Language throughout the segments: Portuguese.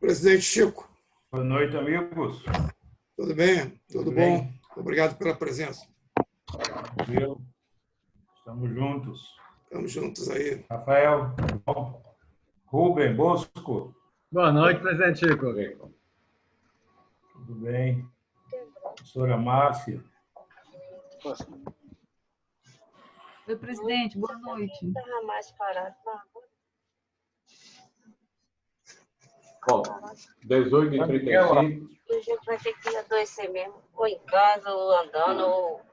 Presidente Chico, Boa noite, amigos. tudo bem? Tudo Tudo bom? bem? Obrigado pela presença. Tranquilo? Estamos juntos. Estamos juntos aí. Rafael, bom? Rubem Bosco, Boa noite, presidente Chico. tudo bem? Professora Márcia, Oi, presidente, boa noite. Estava mais parado. Bom, 18h35. E a gente vai ter que adoecer mesmo. Ou em casa, ou andando, ou...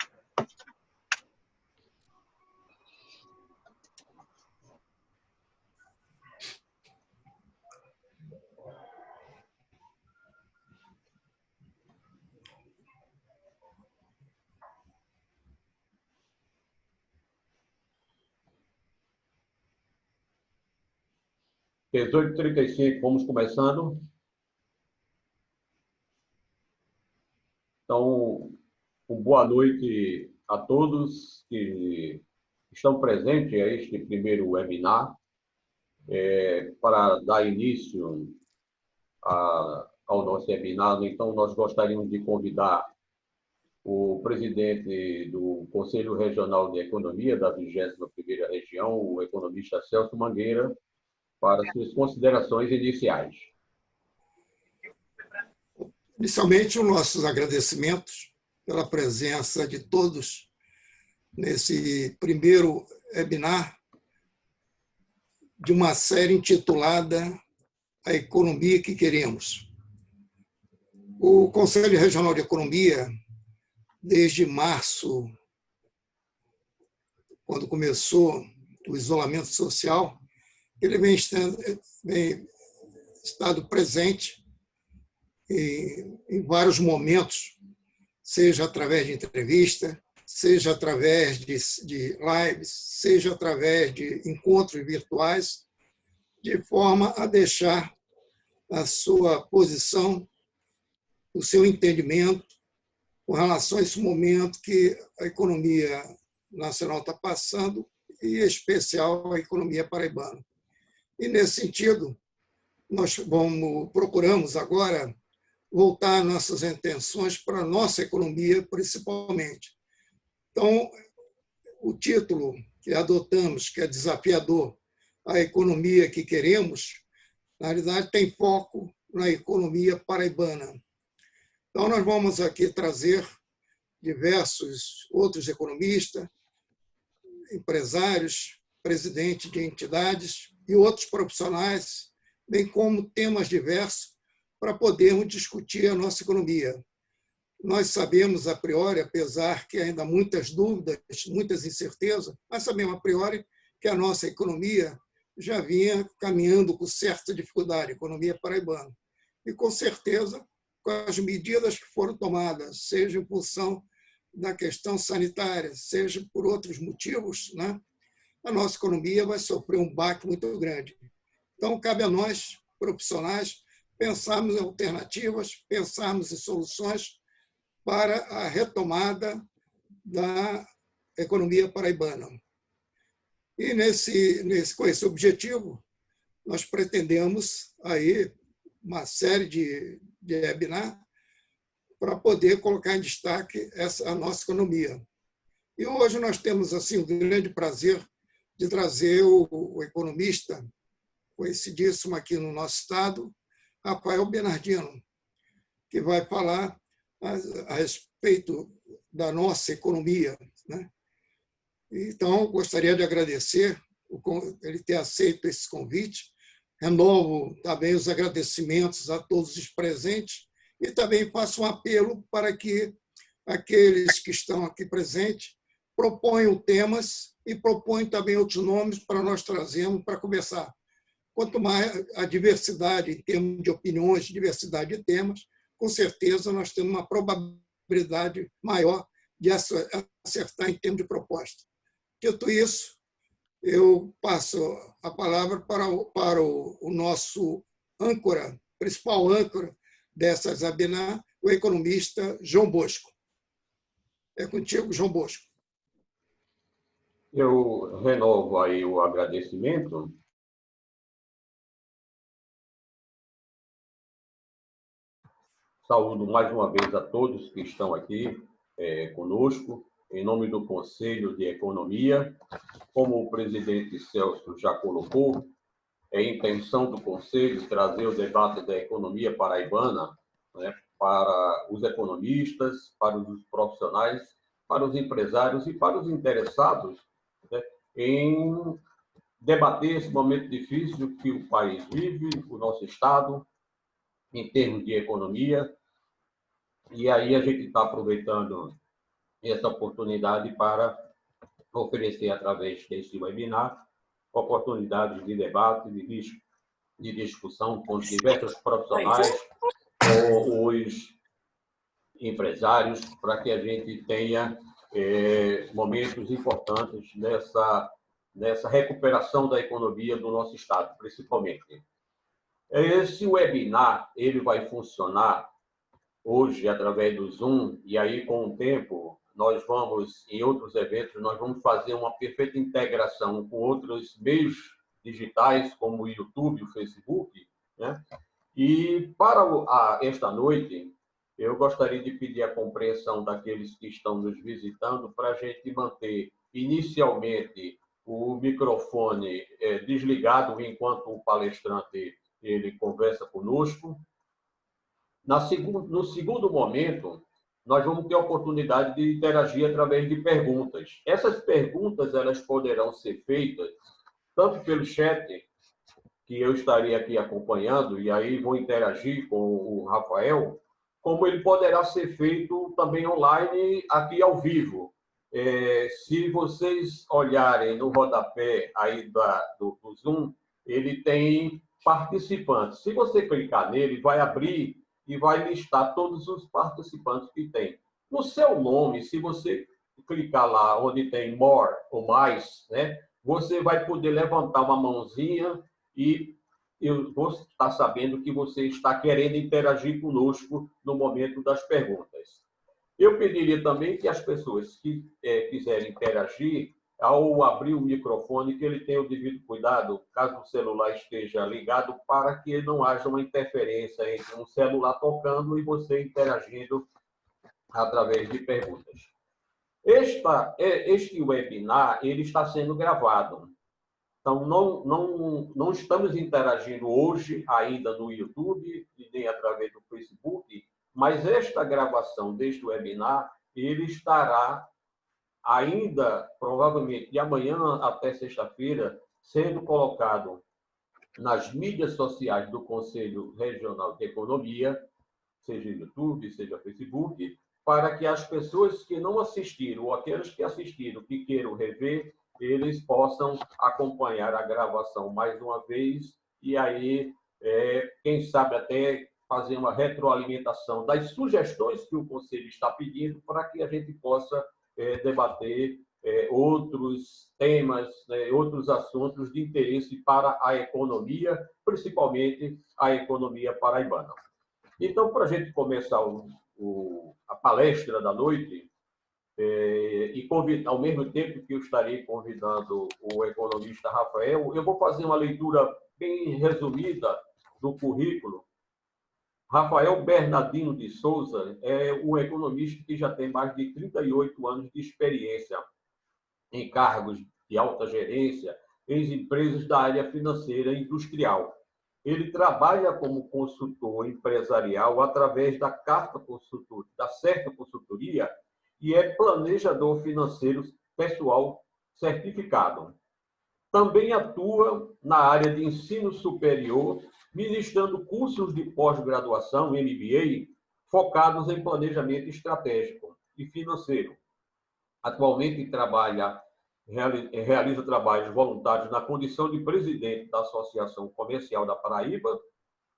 Às 18h35, vamos começando. Então, boa noite a todos que estão presentes a este primeiro webinar. Para dar início ao nosso webinar, então, nós gostaríamos de convidar o presidente do Conselho Regional de Economia da 21ª Região, o economista Celso Mangueira, para suas considerações iniciais. Inicialmente, os nossos agradecimentos pela presença de todos nesse primeiro webinar de uma série intitulada A Economia que Queremos. O Conselho Regional de Economia, desde março, quando começou o isolamento social, ele vem estado presente em vários momentos, seja através de entrevista, seja através de lives, seja através de encontros virtuais, de forma a deixar a sua posição, o seu entendimento com relação a esse momento que a economia nacional está passando, e em especial a economia paraibana. E, nesse sentido, nós procuramos agora voltar nossas intenções para a nossa economia, principalmente. Então, o título que adotamos, que é desafiador, A Economia que Queremos, na realidade tem foco na economia paraibana. Então, nós vamos aqui trazer diversos outros economistas, empresários, presidentes de entidades e outros profissionais, bem como temas diversos, para podermos discutir a nossa economia. Nós sabemos, a priori, apesar que ainda há muitas dúvidas, muitas incertezas, mas sabemos, a priori, que a nossa economia já vinha caminhando com certa dificuldade, a economia paraibana. E, com certeza, com as medidas que foram tomadas, seja em função da questão sanitária, seja por outros motivos, né, a nossa economia vai sofrer um baque muito grande. Então, cabe a nós, profissionais, pensarmos em alternativas, pensarmos em soluções para a retomada da economia paraibana. E, com esse objetivo, nós pretendemos aí uma série de webinar para poder colocar em destaque a nossa economia. E hoje nós temos assim, o grande prazer de trazer o economista conhecidíssimo aqui no nosso estado, Rafael Bernardino, que vai falar a respeito da nossa economia, né? Então, gostaria de agradecer ele ter aceito esse convite. Renovo também os agradecimentos a todos os presentes e também faço um apelo para que aqueles que estão aqui presentes proponham temas e proponham também outros nomes para nós trazermos para conversar. Quanto mais a diversidade em termos de opiniões, diversidade de temas, com certeza nós temos uma probabilidade maior de acertar em termos de proposta. Dito isso, eu passo a palavra para o nosso âncora, principal âncora dessas webinar, o economista João Bosco. É contigo, João Bosco. Eu renovo aí o agradecimento saúdo mais uma vez a todos que estão aqui conosco, em nome do Conselho de Economia. Como o presidente Celso já colocou, é a intenção do Conselho trazer o debate da economia paraibana, né, para os economistas, para os profissionais, para os empresários e para os interessados, né, em debater esse momento difícil que o país vive, o nosso Estado, em termos de economia. E aí a gente está aproveitando essa oportunidade para oferecer, através desse webinar, oportunidades de debate, de discussão com os diversos profissionais, com os empresários, para que a gente tenha momentos importantes nessa recuperação da economia do nosso Estado, principalmente. Esse webinar ele vai funcionar hoje através do Zoom, e aí, com o tempo, nós vamos, em outros eventos, nós vamos fazer uma perfeita integração com outros meios digitais, como o YouTube, o Facebook, né? E para esta noite, eu gostaria de pedir a compreensão daqueles que estão nos visitando para a gente manter, inicialmente, o microfone desligado enquanto o palestrante ele conversa conosco. No segundo momento, nós vamos ter a oportunidade de interagir através de perguntas. Essas perguntas elas poderão ser feitas tanto pelo chat, que eu estarei aqui acompanhando, e aí vou interagir com o Rafael, como ele poderá ser feito também online, aqui ao vivo. Se vocês olharem no rodapé aí do Zoom, ele tem participantes. Se você clicar nele, vai abrir e vai listar todos os participantes que tem. No seu nome, se você clicar lá onde tem More ou Mais, né, você vai poder levantar uma mãozinha e eu vou estar sabendo que você está querendo interagir conosco no momento das perguntas. Eu pediria também que as pessoas que quiserem interagir, ao abrir o microfone, que ele tenha o devido cuidado, caso o celular esteja ligado, para que não haja uma interferência entre um celular tocando e você interagindo através de perguntas. Este webinar ele está sendo gravado. Então, não estamos interagindo hoje ainda no YouTube e nem através do Facebook, mas esta gravação deste webinar, ele estará ainda, provavelmente, de amanhã até sexta-feira, sendo colocado nas mídias sociais do Conselho Regional de Economia, seja YouTube, seja Facebook, para que as pessoas que não assistiram, ou aqueles que assistiram, que queiram rever, eles possam acompanhar a gravação mais uma vez e aí, quem sabe, até fazer uma retroalimentação das sugestões que o Conselho está pedindo para que a gente possa debater outros temas, outros assuntos de interesse para a economia, principalmente a economia paraibana. Então, para a gente começar a palestra da noite, e convidar, ao mesmo tempo que eu estarei convidando o economista Rafael, eu vou fazer uma leitura bem resumida do currículo. Rafael Bernardino de Souza é um economista que já tem mais de 38 anos de experiência em cargos de alta gerência em empresas da área financeira e industrial. Ele trabalha como consultor empresarial através da Certa Consultoria e é planejador financeiro pessoal certificado. Também atua na área de ensino superior, ministrando cursos de pós-graduação, MBA, focados em planejamento estratégico e financeiro. Atualmente realiza trabalhos voluntários na condição de presidente da Associação Comercial da Paraíba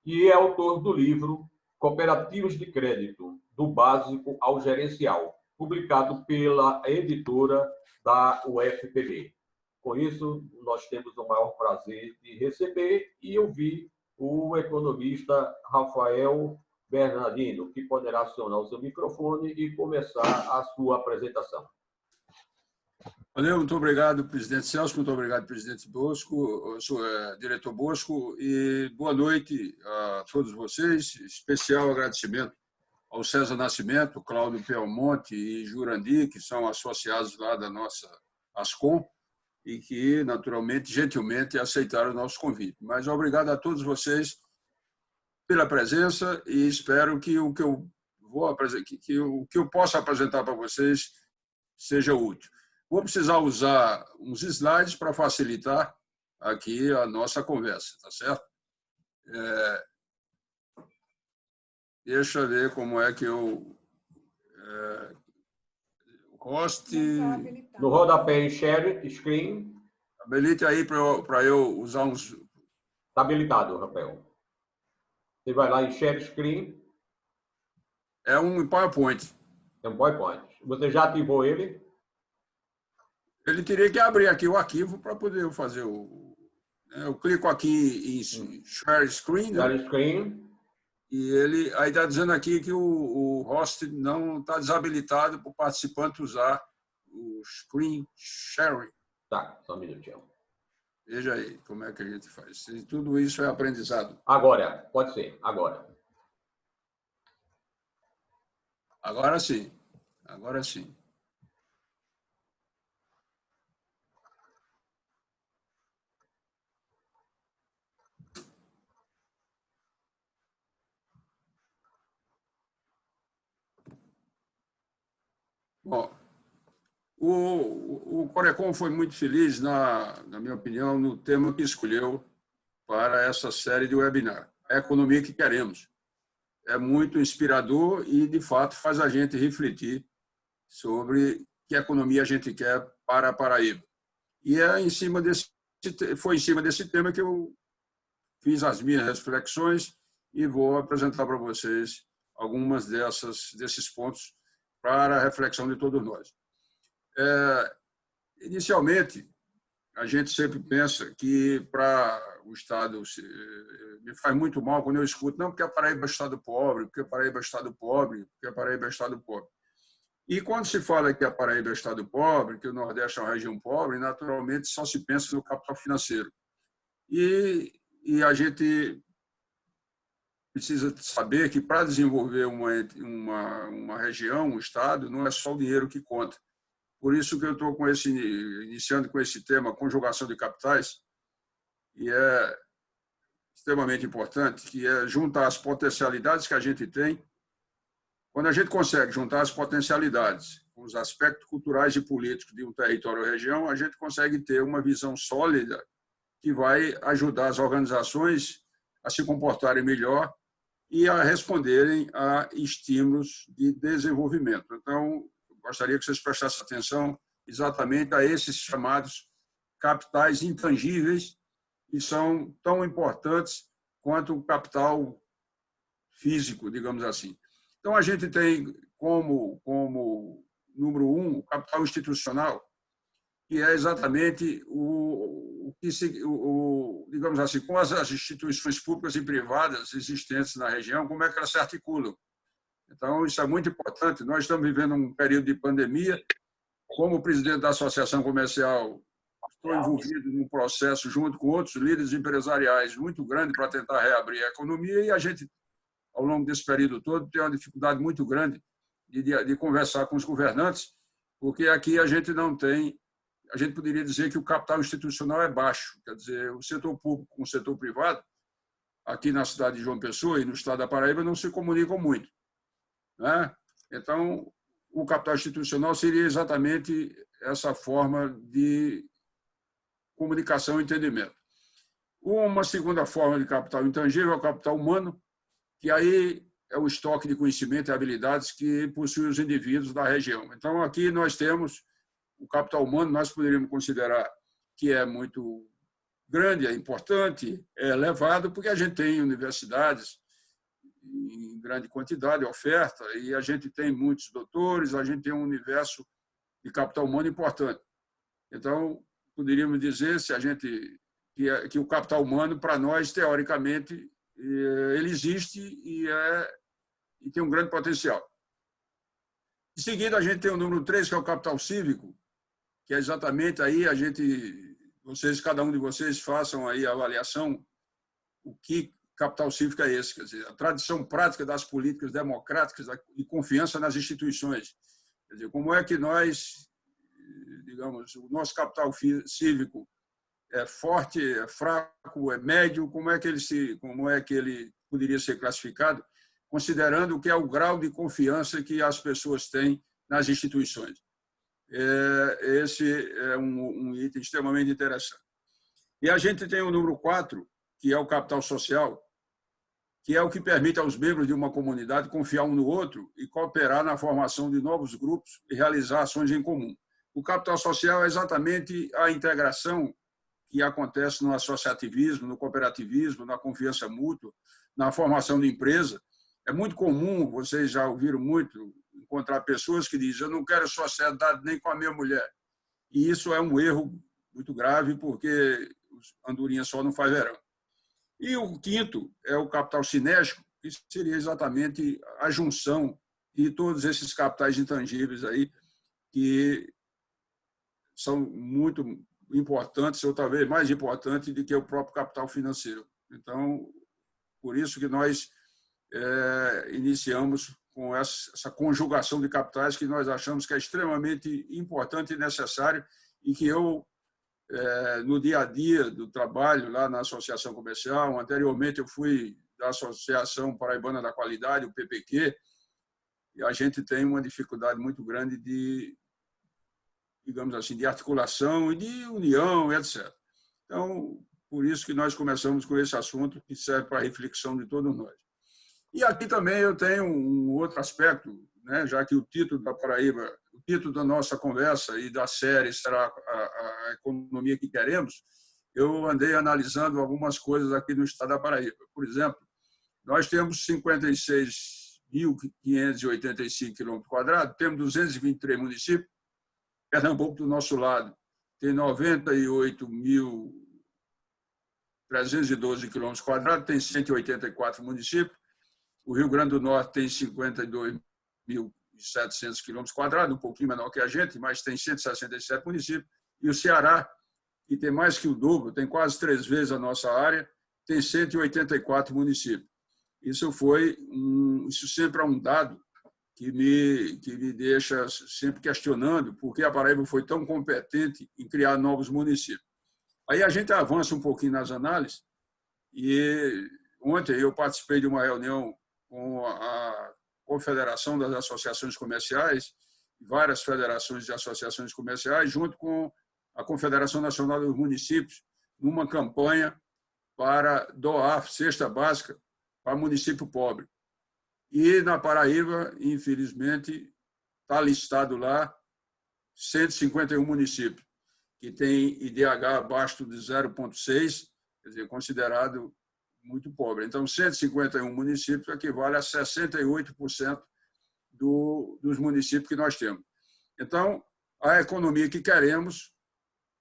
e é autor do livro Cooperativas de Crédito, do Básico ao Gerencial, publicado pela editora da UFPB. Com isso, nós temos o maior prazer de receber e ouvir o economista Rafael Bernardino, que poderá acionar o seu microfone e começar a sua apresentação. Valeu, muito obrigado, presidente Celso, muito obrigado, presidente Bosco, diretor Bosco, e boa noite a todos vocês, especial agradecimento ao César Nascimento, Cláudio Pelmonte e Jurandir, que são associados lá da nossa Ascom, e que, naturalmente, gentilmente aceitaram o nosso convite. Mas obrigado a todos vocês pela presença e espero que o que eu possa apresentar para vocês seja útil. Vou precisar usar uns slides para facilitar aqui a nossa conversa, tá certo? Deixa eu ver como é que eu... host... No rodapé em share screen. Habilite aí para eu usar uns... Está habilitado, Rafael. Você vai lá em share screen. É um PowerPoint. É um PowerPoint. Você já ativou ele? Ele teria que abrir aqui o arquivo para poder fazer o... Eu clico aqui em Share Screen, né? Share screen. E ele aí está dizendo aqui que o host não está desabilitado para o participante usar o Screen Sharing. Tá, só um minutinho. Veja aí como é que a gente faz. E tudo isso é aprendizado. Agora, pode ser, agora. Agora sim. Agora sim. Bom, o Corecon foi muito feliz, na minha opinião, no tema que escolheu para essa série de webinar, a economia que queremos. É muito inspirador e, de fato, faz a gente refletir sobre que economia a gente quer para a Paraíba. E foi em cima desse tema que eu fiz as minhas reflexões e vou apresentar para vocês algumas desses pontos para a reflexão de todos nós. Inicialmente, a gente sempre pensa que para o Estado me faz muito mal quando eu escuto, não, porque a Paraíba é Estado pobre, porque a Paraíba é Estado pobre, porque a Paraíba é Estado pobre. E quando se fala que a Paraíba é Estado pobre, que o Nordeste é uma região pobre, naturalmente só se pensa no capital financeiro. E a gente precisa saber que para desenvolver uma região, um Estado, não é só o dinheiro que conta. Por isso que eu estou iniciando com esse tema, conjugação de capitais, e é extremamente importante, que é juntar as potencialidades que a gente tem. Quando a gente consegue juntar as potencialidades com os aspectos culturais e políticos de um território ou região, a gente consegue ter uma visão sólida que vai ajudar as organizações a se comportarem melhor e a responderem a estímulos de desenvolvimento. Então, gostaria que vocês prestassem atenção exatamente a esses chamados capitais intangíveis, que são tão importantes quanto o capital físico, digamos assim. Então, a gente tem como número 1 o capital institucional, que é exatamente digamos assim, com as instituições públicas e privadas existentes na região, como é que elas se articulam. Então, isso é muito importante. Nós estamos vivendo um período de pandemia. Como presidente da Associação Comercial, estou envolvido num processo, junto com outros líderes empresariais, muito grande para tentar reabrir a economia, e a gente, ao longo desse período todo, tem uma dificuldade muito grande de conversar com os governantes, porque aqui a gente não tem... A gente poderia dizer que o capital institucional é baixo. Quer dizer, o setor público com o setor privado, aqui na cidade de João Pessoa e no estado da Paraíba, não se comunicam muito, né? Então, o capital institucional seria exatamente essa forma de comunicação e entendimento. Uma segunda forma de capital intangível é o capital humano, que aí é o estoque de conhecimento e habilidades que possuem os indivíduos da região. Então, aqui nós temos o capital humano, nós poderíamos considerar que é muito grande, é importante, é elevado, porque a gente tem universidades em grande quantidade, oferta, e a gente tem muitos doutores, a gente tem um universo de capital humano importante. Então, poderíamos dizer que o capital humano, para nós, teoricamente, ele existe e tem um grande potencial. Em seguida, a gente tem o número 3, que é o capital cívico, que é exatamente aí cada um de vocês façam aí a avaliação, o que capital cívico é esse, quer dizer, a tradição prática das políticas democráticas e confiança nas instituições. Quer dizer, como é que nós, digamos, o nosso capital cívico é forte, é fraco, é médio, como é que ele poderia ser classificado, considerando o que é o grau de confiança que as pessoas têm nas instituições. Esse é um item extremamente interessante. E a gente tem o número 4, que é o capital social, que é o que permite aos membros de uma comunidade confiar um no outro e cooperar na formação de novos grupos e realizar ações em comum. O capital social é exatamente a integração que acontece no associativismo, no cooperativismo, na confiança mútua, na formação de empresa. É muito comum, vocês já ouviram muito, encontrar pessoas que dizem: eu não quero sociedade nem com a minha mulher. E isso é um erro muito grave, porque andorinha só não faz verão. E o quinto é o capital cinético, que seria exatamente a junção de todos esses capitais intangíveis aí, que são muito importantes, ou talvez mais importantes do que o próprio capital financeiro. Então, por isso que nós iniciamos com essa conjugação de capitais que nós achamos que é extremamente importante e necessário, e que eu, no dia a dia do trabalho lá na Associação Comercial, anteriormente eu fui da Associação Paraibana da Qualidade, o PPQ, e a gente tem uma dificuldade muito grande de, digamos assim, de articulação e de união, etc. Então, por isso que nós começamos com esse assunto, que serve para a reflexão de todos nós. E aqui também eu tenho um outro aspecto, né, já que o título da Paraíba, o título da nossa conversa e da série será a economia que queremos, eu andei analisando algumas coisas aqui no estado da Paraíba. Por exemplo, nós temos 56.585 km², temos 223 municípios. Pernambuco, do nosso lado, tem 98.312 km², tem 184 municípios. O Rio Grande do Norte tem 52.700 km², um pouquinho menor que a gente, mas tem 167 municípios. E o Ceará, que tem mais que o dobro, tem quase 3 vezes a nossa área, tem 184 municípios. Isso sempre é um dado que me deixa sempre questionando por que a Paraíba foi tão competente em criar novos municípios. Aí a gente avança um pouquinho nas análises, e ontem eu participei de uma reunião com a Confederação das Associações Comerciais, várias federações de associações comerciais, junto com a Confederação Nacional dos Municípios, numa campanha para doar cesta básica para município pobre. E na Paraíba, infelizmente, está listado lá 151 municípios, que tem IDH abaixo de 0,6, quer dizer, considerado muito pobre. Então, 151 municípios equivale a 68% dos municípios que nós temos. Então, a economia que queremos,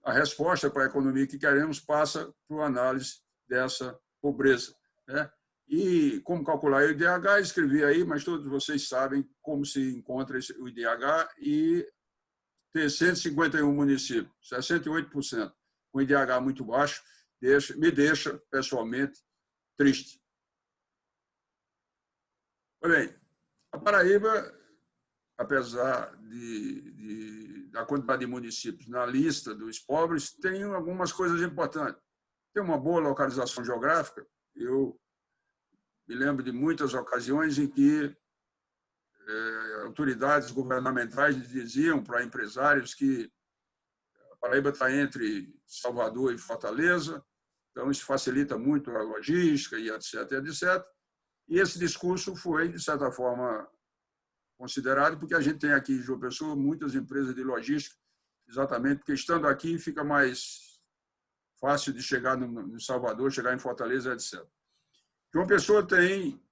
a resposta para a economia que queremos passa por análise dessa pobreza, né? E como calcular o IDH, escrevi aí, mas todos vocês sabem como se encontra o IDH, e ter 151 municípios, 68%, com IDH muito baixo, me deixa, pessoalmente, triste. Olha aí, a Paraíba, apesar da quantidade de municípios na lista dos pobres, tem algumas coisas importantes. Tem uma boa localização geográfica. Eu me lembro de muitas ocasiões em que autoridades governamentais diziam para empresários que a Paraíba está entre Salvador e Fortaleza, então isso facilita muito a logística e etc, etc. E esse discurso foi, de certa forma, considerado, porque a gente tem aqui em João Pessoa muitas empresas de logística, exatamente porque estando aqui fica mais fácil de chegar no Salvador, chegar em Fortaleza, etc. João Pessoa tem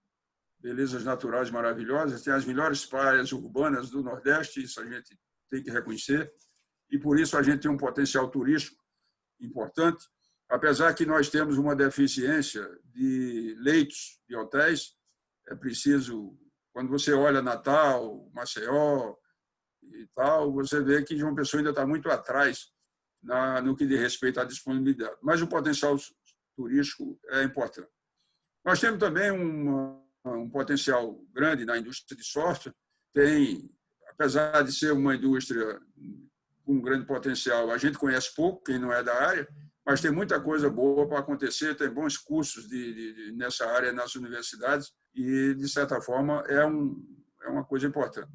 belezas naturais maravilhosas, tem as melhores praias urbanas do Nordeste, isso a gente tem que reconhecer, e por isso a gente tem um potencial turístico importante, apesar que nós temos uma deficiência de leitos de hotéis. É preciso, quando você olha Natal, Maceió e tal, você vê que João Pessoa ainda está muito atrás no que diz respeito à disponibilidade, mas o potencial turístico é importante. Nós temos também um potencial grande na indústria de software. Apesar de ser uma indústria com um grande potencial, a gente conhece pouco, quem não é da área, mas tem muita coisa boa para acontecer, tem bons cursos nessa área nas universidades e, de certa forma, é uma coisa importante.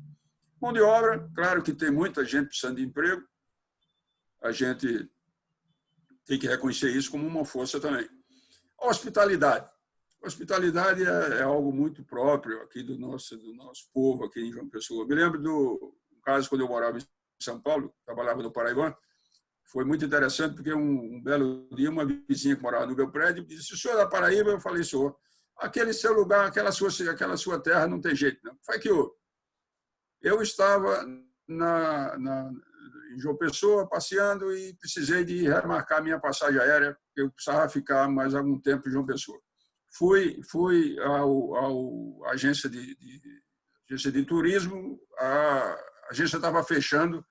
Mão de obra, claro que tem muita gente precisando de emprego, a gente tem que reconhecer isso como uma força também. A hospitalidade. A hospitalidade é algo muito próprio aqui do nosso povo, aqui em João Pessoa. Eu me lembro do caso quando eu morava em São Paulo, trabalhava no Paraibano. Foi muito interessante, porque um belo dia, uma vizinha que morava no meu prédio disse: "O senhor é da Paraíba?" Eu falei: "Senhor, aquele seu lugar, aquela sua terra não tem jeito, não." Foi que eu estava em João Pessoa, passeando, e precisei de remarcar minha passagem aérea, porque eu precisava ficar mais algum tempo em João Pessoa. Fui à agência de turismo, a agência estava fechando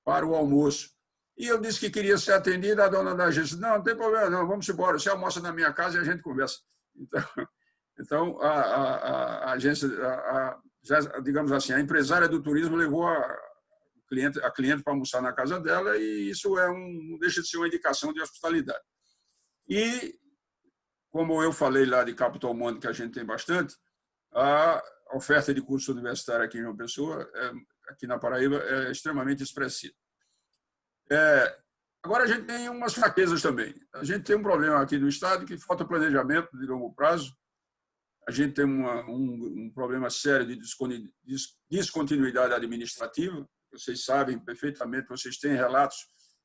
para o almoço. E eu disse que queria ser atendido, a dona da agência disse: "Não tem problema, não, vamos embora, você almoça na minha casa e a gente conversa." Então a agência, digamos assim, a empresária do turismo levou a cliente para almoçar na casa dela, e isso não deixa de ser uma indicação de hospitalidade. E, como eu falei lá de capital humano, que a gente tem bastante, a oferta de curso universitário aqui em João Pessoa, aqui na Paraíba, é extremamente expressiva. Agora, a gente tem umas fraquezas também. A gente tem um problema aqui no Estado que falta planejamento de longo prazo. A gente tem um problema sério de descontinuidade administrativa. Vocês sabem perfeitamente, vocês têm relatos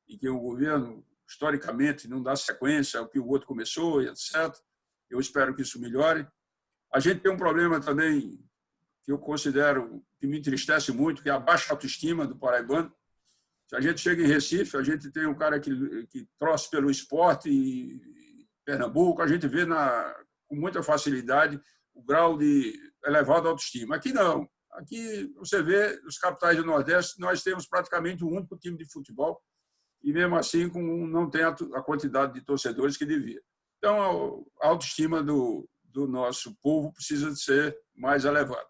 em que o governo, historicamente, não dá sequência ao que o outro começou, e etc. Eu espero que isso melhore. A gente tem um problema também que eu considero, que me entristece muito, que é a baixa autoestima do paraibano. Se a gente chega em Recife, a gente tem um cara que torce pelo esporte, e em Pernambuco a gente vê com muita facilidade o grau de elevada autoestima. Aqui não. Aqui você vê, os capitais do Nordeste, nós temos praticamente um único time de futebol, e mesmo assim não tem a quantidade de torcedores que devia. Então, a autoestima do nosso povo precisa de ser mais elevada.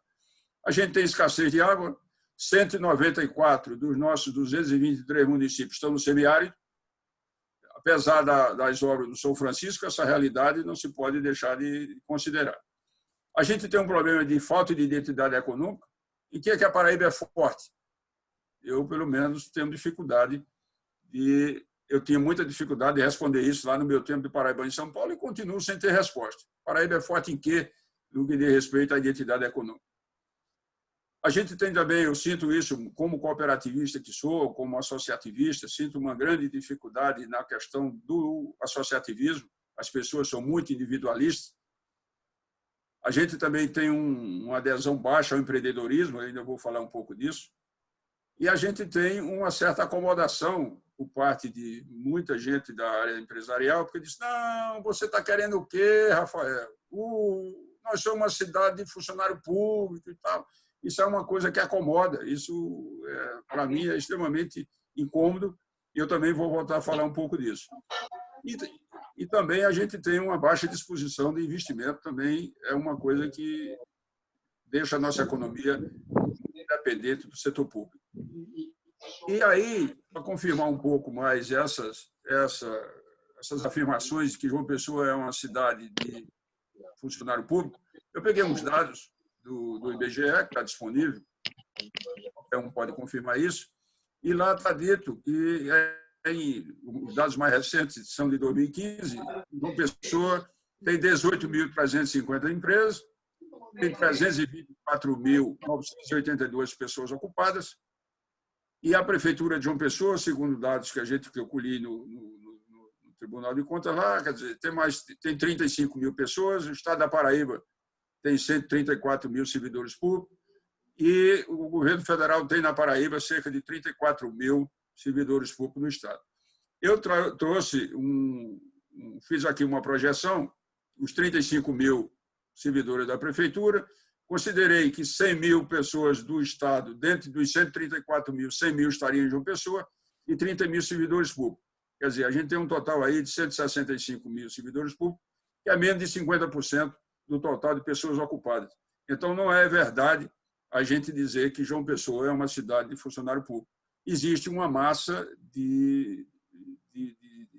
A gente tem escassez de água. 194 dos nossos 223 municípios estão no semiárido. Apesar das obras do São Francisco, essa realidade não se pode deixar de considerar. A gente tem um problema de falta de identidade econômica. Em que a Paraíba é forte? Eu, pelo menos, tenho dificuldade eu tinha muita dificuldade de responder isso lá no meu tempo de Paraíba em São Paulo, e continuo sem ter resposta. Paraíba é forte em quê? No que diz respeito à identidade econômica. A gente tem também, eu sinto isso como cooperativista que sou, como associativista, sinto uma grande dificuldade na questão do associativismo. As pessoas são muito individualistas. A gente também tem uma adesão baixa ao empreendedorismo, ainda vou falar um pouco disso. E a gente tem uma certa acomodação por parte de muita gente da área empresarial, porque diz: "Não, você está querendo o quê, Rafael? Nós somos uma cidade de funcionário público e tal." Isso é uma coisa que acomoda. Isso, para mim, é extremamente incômodo, e eu também vou voltar a falar um pouco disso. E também a gente tem uma baixa disposição de investimento, também é uma coisa que deixa a nossa economia independente do setor público. E aí, para confirmar um pouco mais essas afirmações que João Pessoa é uma cidade de funcionário público, eu peguei uns dados do IBGE, que está disponível, qualquer um pode confirmar isso, e lá está dito que os dados mais recentes são de 2015, João Pessoa tem 18.350 empresas, tem 324.982 pessoas ocupadas, e a Prefeitura de João Pessoa, segundo dados que eu colhi no Tribunal de Contas lá, quer dizer, tem 35 mil pessoas, o Estado da Paraíba tem 134 mil servidores públicos, e o governo federal tem na Paraíba cerca de 34 mil servidores públicos no Estado. Eu fiz aqui uma projeção, os 35 mil servidores da Prefeitura, considerei que 100 mil pessoas do Estado, dentro dos 134 mil, 100 mil estariam em João Pessoa, e 30 mil servidores públicos. Quer dizer, a gente tem um total aí de 165 mil servidores públicos, que é menos de 50% do total de pessoas ocupadas. Então, não é verdade a gente dizer que João Pessoa é uma cidade de funcionário público. Existe uma massa de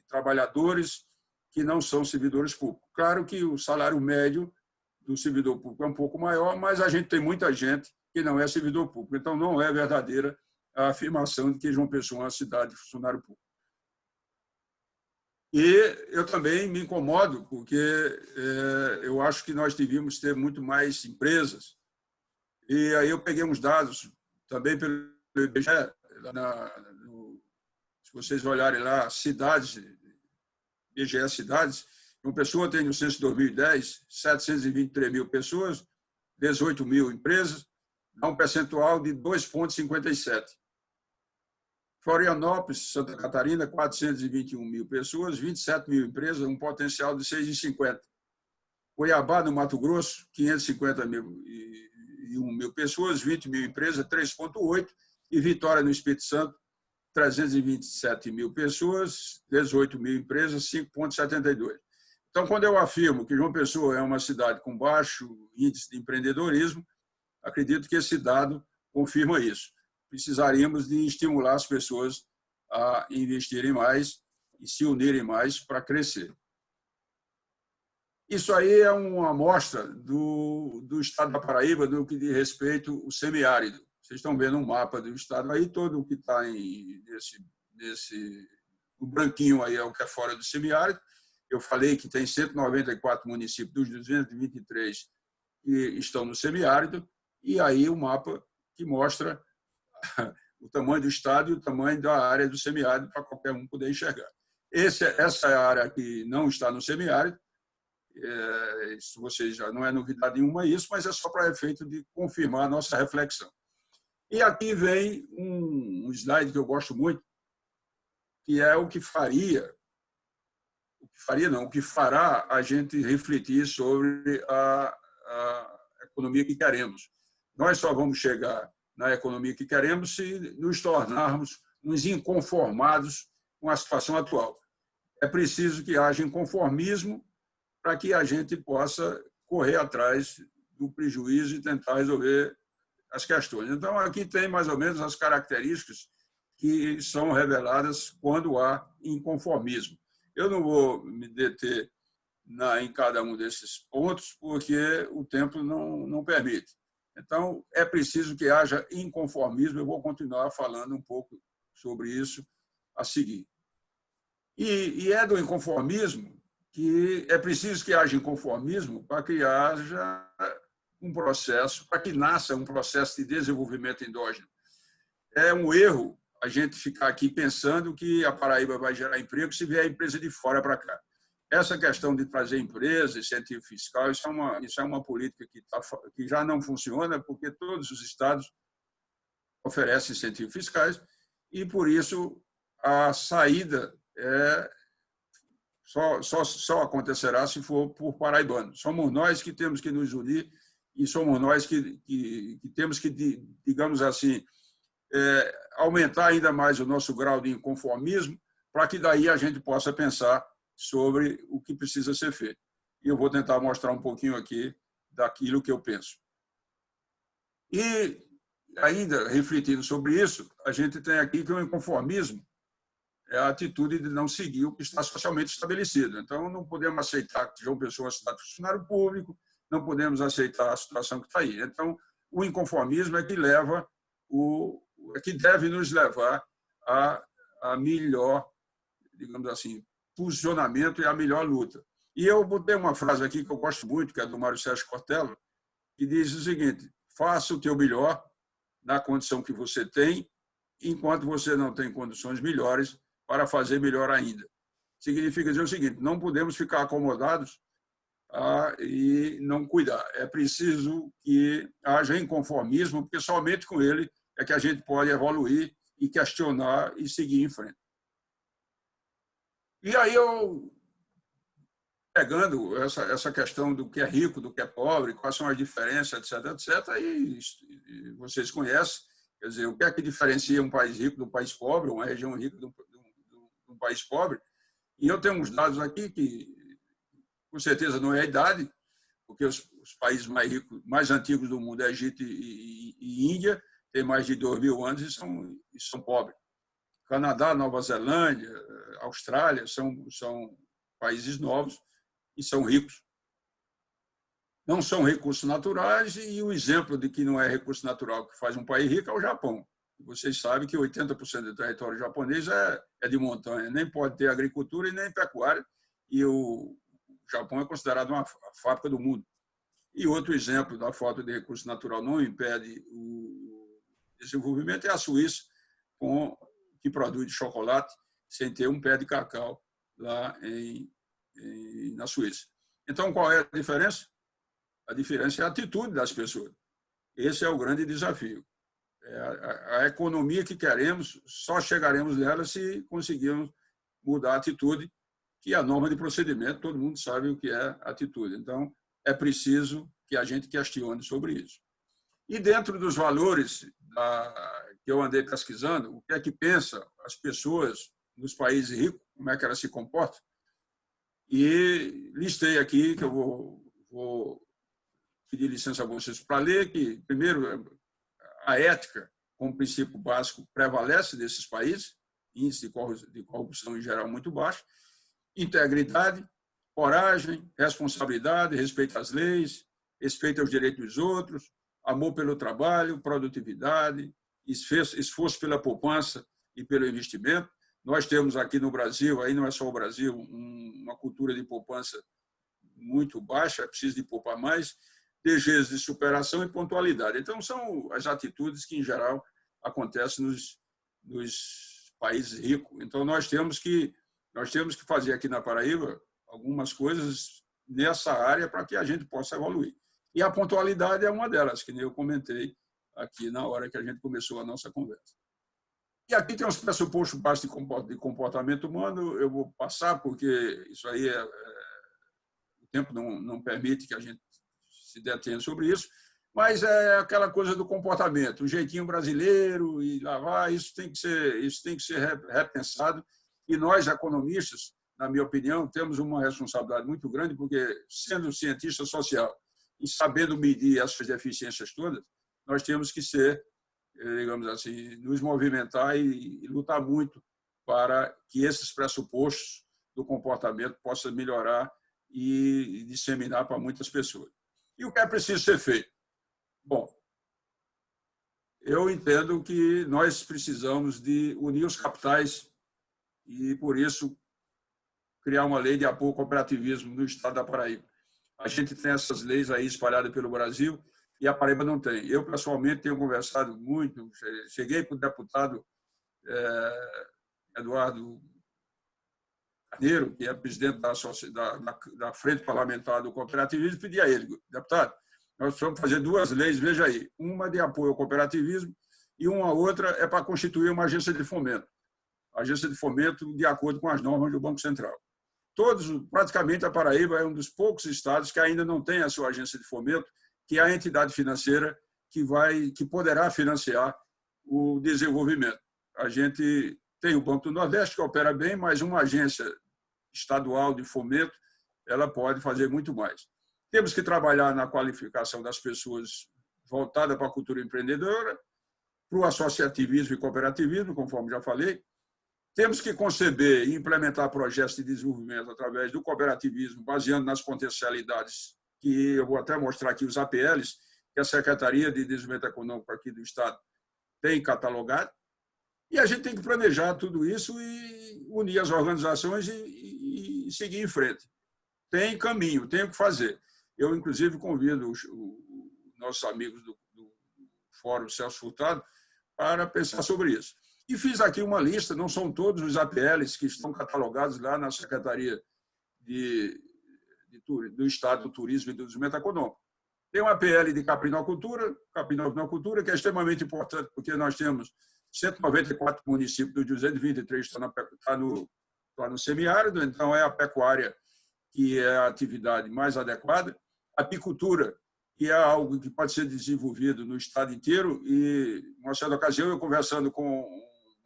trabalhadores que não são servidores públicos. Claro que o salário médio do servidor público é um pouco maior, mas a gente tem muita gente que não é servidor público. Então, não é verdadeira a afirmação de que João Pessoa é uma cidade de funcionário público. E eu também me incomodo, porque eu acho que nós devíamos ter muito mais empresas. E aí eu peguei uns dados, também pelo IBGE, se vocês olharem lá, cidades, IBGE Cidades, João Pessoa tem no censo de 2010 723 mil pessoas, 18 mil empresas, dá um percentual de 2,57%. Florianópolis, Santa Catarina, 421 mil pessoas, 27 mil empresas, um potencial de 6,50. Cuiabá, no Mato Grosso, 551 mil pessoas, 20 mil empresas, 3,8. E Vitória, no Espírito Santo, 327 mil pessoas, 18 mil empresas, 5,72. Então, quando eu afirmo que João Pessoa é uma cidade com baixo índice de empreendedorismo, acredito que esse dado confirma isso. Precisaríamos de estimular as pessoas a investirem mais e se unirem mais para crescer. Isso aí é uma amostra do estado da Paraíba no que diz respeito ao semiárido. Vocês estão vendo um mapa do estado aí, todo o que está o branquinho aí é o que é fora do semiárido. Eu falei que tem 194 municípios dos 223 que estão no semiárido, e aí o mapa que mostra o tamanho do estado e o tamanho da área do semiárido para qualquer um poder enxergar. Essa área que não está no semiárido, isso vocês já não é novidade nenhuma isso, mas é só para efeito de confirmar a nossa reflexão. E aqui vem um slide que eu gosto muito, que é o que fará a gente refletir sobre a economia que queremos. Nós só vamos chegar na economia que queremos se nos tornarmos uns inconformados com a situação atual. É preciso que haja inconformismo para que a gente possa correr atrás do prejuízo e tentar resolver as questões. Então, aqui tem mais ou menos as características que são reveladas quando há inconformismo. Eu não vou me deter em cada um desses pontos, porque o tempo não permite. Então, é preciso que haja inconformismo. Eu vou continuar falando um pouco sobre isso a seguir. E é do inconformismo que é preciso que haja inconformismo para que haja um processo, para que nasça um processo de desenvolvimento endógeno. É um erro a gente ficar aqui pensando que a Paraíba vai gerar emprego se vier a empresa de fora para cá. Essa questão de trazer empresas, incentivo fiscal, isso é uma política que já não funciona, porque todos os estados oferecem incentivos fiscais e, por isso, a saída só acontecerá se for por paraibanos. Somos nós que temos que nos unir e somos nós que temos que, digamos assim, aumentar ainda mais o nosso grau de inconformismo para que daí a gente possa pensar sobre o que precisa ser feito. E eu vou tentar mostrar um pouquinho aqui daquilo que eu penso. E, ainda refletindo sobre isso, a gente tem aqui que o inconformismo é a atitude de não seguir o que está socialmente estabelecido. Então, não podemos aceitar que João Pessoa é uma cidade de funcionário público, não podemos aceitar a situação que está aí. Então, o inconformismo é que que deve nos levar a melhor, digamos assim, posicionamento e a melhor luta. E eu botei uma frase aqui que eu gosto muito, que é do Mário Sérgio Cortella, que diz o seguinte: faça o teu melhor na condição que você tem, enquanto você não tem condições melhores para fazer melhor ainda. Significa dizer o seguinte: não podemos ficar acomodados e não cuidar. É preciso que haja inconformismo, porque somente com ele é que a gente pode evoluir e questionar e seguir em frente. E aí eu, pegando essa questão do que é rico, do que é pobre, quais são as diferenças, etc., e vocês conhecem, quer dizer, o que é que diferencia um país rico de um país pobre, uma região rica de um país pobre. E eu tenho uns dados aqui que, com certeza, não é a idade, porque os países mais ricos, mais antigos do mundo, Egito e Índia, têm mais de 2.000 anos e são pobres. Canadá, Nova Zelândia, Austrália são países novos e são ricos. Não são recursos naturais, e o exemplo de que não é recurso natural que faz um país rico é o Japão. Vocês sabem que 80% do território japonês é de montanha, nem pode ter agricultura e nem pecuária, e o Japão é considerado uma fábrica do mundo. E outro exemplo da falta de recurso natural não impede o desenvolvimento é a Suíça, que produz chocolate sem ter um pé de cacau lá na Suíça. Então, qual é a diferença? A diferença é a atitude das pessoas. Esse é o grande desafio. A economia que queremos, só chegaremos nela se conseguirmos mudar a atitude, que é a norma de procedimento, todo mundo sabe o que é atitude. Então, é preciso que a gente questione sobre isso. E dentro dos valores que eu andei pesquisando, o que é que pensam as pessoas nos países ricos, como é que elas se comportam, e listei aqui, que eu vou pedir licença a vocês para ler, que, primeiro, a ética, como princípio básico, prevalece nesses países, índice de corrupção em geral muito baixo, integridade, coragem, responsabilidade, respeito às leis, respeito aos direitos dos outros, amor pelo trabalho, produtividade, esforço pela poupança e pelo investimento. Nós temos aqui no Brasil, aí não é só o Brasil, uma cultura de poupança muito baixa, é preciso de poupar mais, DGs de superação e pontualidade. Então, são as atitudes que, em geral, acontecem nos países ricos. Então, nós temos que fazer aqui na Paraíba algumas coisas nessa área para que a gente possa evoluir. E a pontualidade é uma delas, que nem eu comentei aqui na hora que a gente começou a nossa conversa. E aqui tem uns pressupostos básicos de comportamento humano, eu vou passar, porque isso aí o tempo não permite que a gente se detenha sobre isso, mas é aquela coisa do comportamento, o jeitinho brasileiro, e lá vai, isso tem que ser repensado, e nós, economistas, na minha opinião, temos uma responsabilidade muito grande, porque, sendo cientista social e sabendo medir essas deficiências todas, nós temos que ser, digamos assim, nos movimentar e lutar muito para que esses pressupostos do comportamento possam melhorar e disseminar para muitas pessoas. E o que é preciso ser feito? Bom, eu entendo que nós precisamos de unir os capitais e, por isso, criar uma lei de apoio ao cooperativismo no estado da Paraíba. A gente tem essas leis aí espalhadas pelo Brasil e a Paraíba não tem. Eu, pessoalmente, tenho conversado muito, cheguei para o deputado Eduardo Carneiro, que é presidente da Frente Parlamentar do Cooperativismo, e pedi a ele, deputado, nós vamos fazer duas leis, veja aí, uma de apoio ao cooperativismo e uma outra é para constituir uma agência de fomento. Agência de fomento de acordo com as normas do Banco Central. Praticamente a Paraíba é um dos poucos estados que ainda não tem a sua agência de fomento, que é a entidade financeira que poderá financiar o desenvolvimento. A gente tem o Banco do Nordeste, que opera bem, mas uma agência estadual de fomento ela pode fazer muito mais. Temos que trabalhar na qualificação das pessoas voltada para a cultura empreendedora, para o associativismo e cooperativismo, conforme já falei. Temos que conceber e implementar projetos de desenvolvimento através do cooperativismo, baseando nas potencialidades que eu vou até mostrar aqui, os APLs, que a Secretaria de Desenvolvimento Econômico aqui do Estado tem catalogado. E a gente tem que planejar tudo isso e unir as organizações e seguir em frente. Tem caminho, tem o que fazer. Eu, inclusive, convido os nossos amigos do Fórum Celso Furtado para pensar sobre isso. E fiz aqui uma lista, não são todos os APLs que estão catalogados lá na Secretaria do Estado do Turismo e do Desenvolvimento Econômico. Tem uma APL de caprinocultura, que é extremamente importante, porque nós temos 194 municípios dos 223 está no semiárido, então é a pecuária que é a atividade mais adequada. A apicultura, que é algo que pode ser desenvolvido no estado inteiro, e, uma certa ocasião, eu conversando com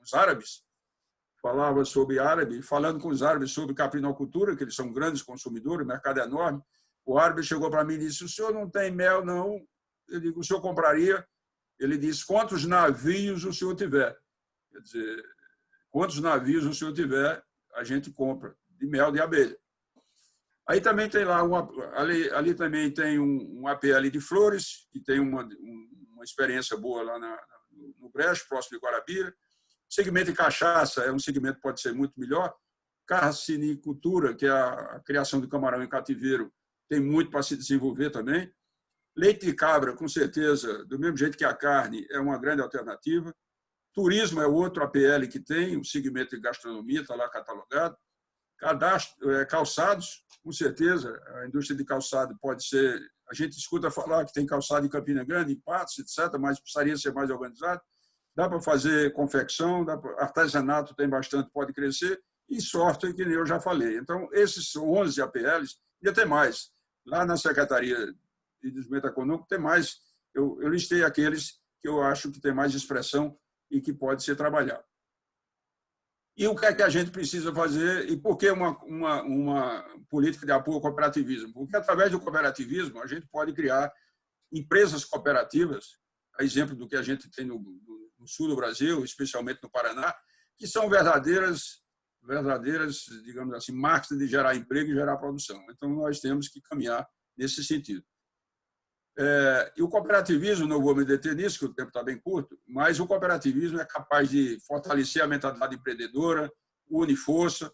os árabes, falava sobre árabe, falando com os árabes sobre caprinocultura, que eles são grandes consumidores, o mercado é enorme, O árabe chegou para mim e disse: o senhor não tem mel, não? Eu digo: o senhor compraria? Ele disse: quantos navios o senhor tiver? Quer dizer, quantos navios o senhor tiver, a gente compra de mel de abelha. Aí também tem lá, ali também tem um APL de flores, que tem uma experiência boa lá no Brejo, próximo de Guarabira. O segmento de cachaça é um segmento que pode ser muito melhor. Carcinicultura, que é a criação de camarão em cativeiro, tem muito para se desenvolver também. Leite de cabra, com certeza, do mesmo jeito que a carne, é uma grande alternativa. Turismo é outro APL que tem, um segmento de gastronomia, está lá catalogado. Calçados, com certeza, a indústria de calçado pode ser... A gente escuta falar que tem calçado em Campina Grande, em Patos, etc., mas precisaria ser mais organizado. Dá para fazer confecção, artesanato tem bastante, pode crescer, e software, que eu já falei. Então, esses 11 APLs, e até mais. Lá na Secretaria de Desenvolvimento Econômico tem mais. Eu listei aqueles que eu acho que tem mais expressão e que pode ser trabalhado. E o que é que a gente precisa fazer? E por que uma política de apoio ao cooperativismo? Porque, através do cooperativismo, a gente pode criar empresas cooperativas, a exemplo do que a gente tem no sul do Brasil, especialmente no Paraná, que são verdadeiras, digamos assim, máquinas de gerar emprego e gerar produção. Então, nós temos que caminhar nesse sentido. E o cooperativismo, não vou me deter nisso, que o tempo está bem curto, mas o cooperativismo é capaz de fortalecer a mentalidade empreendedora, une força,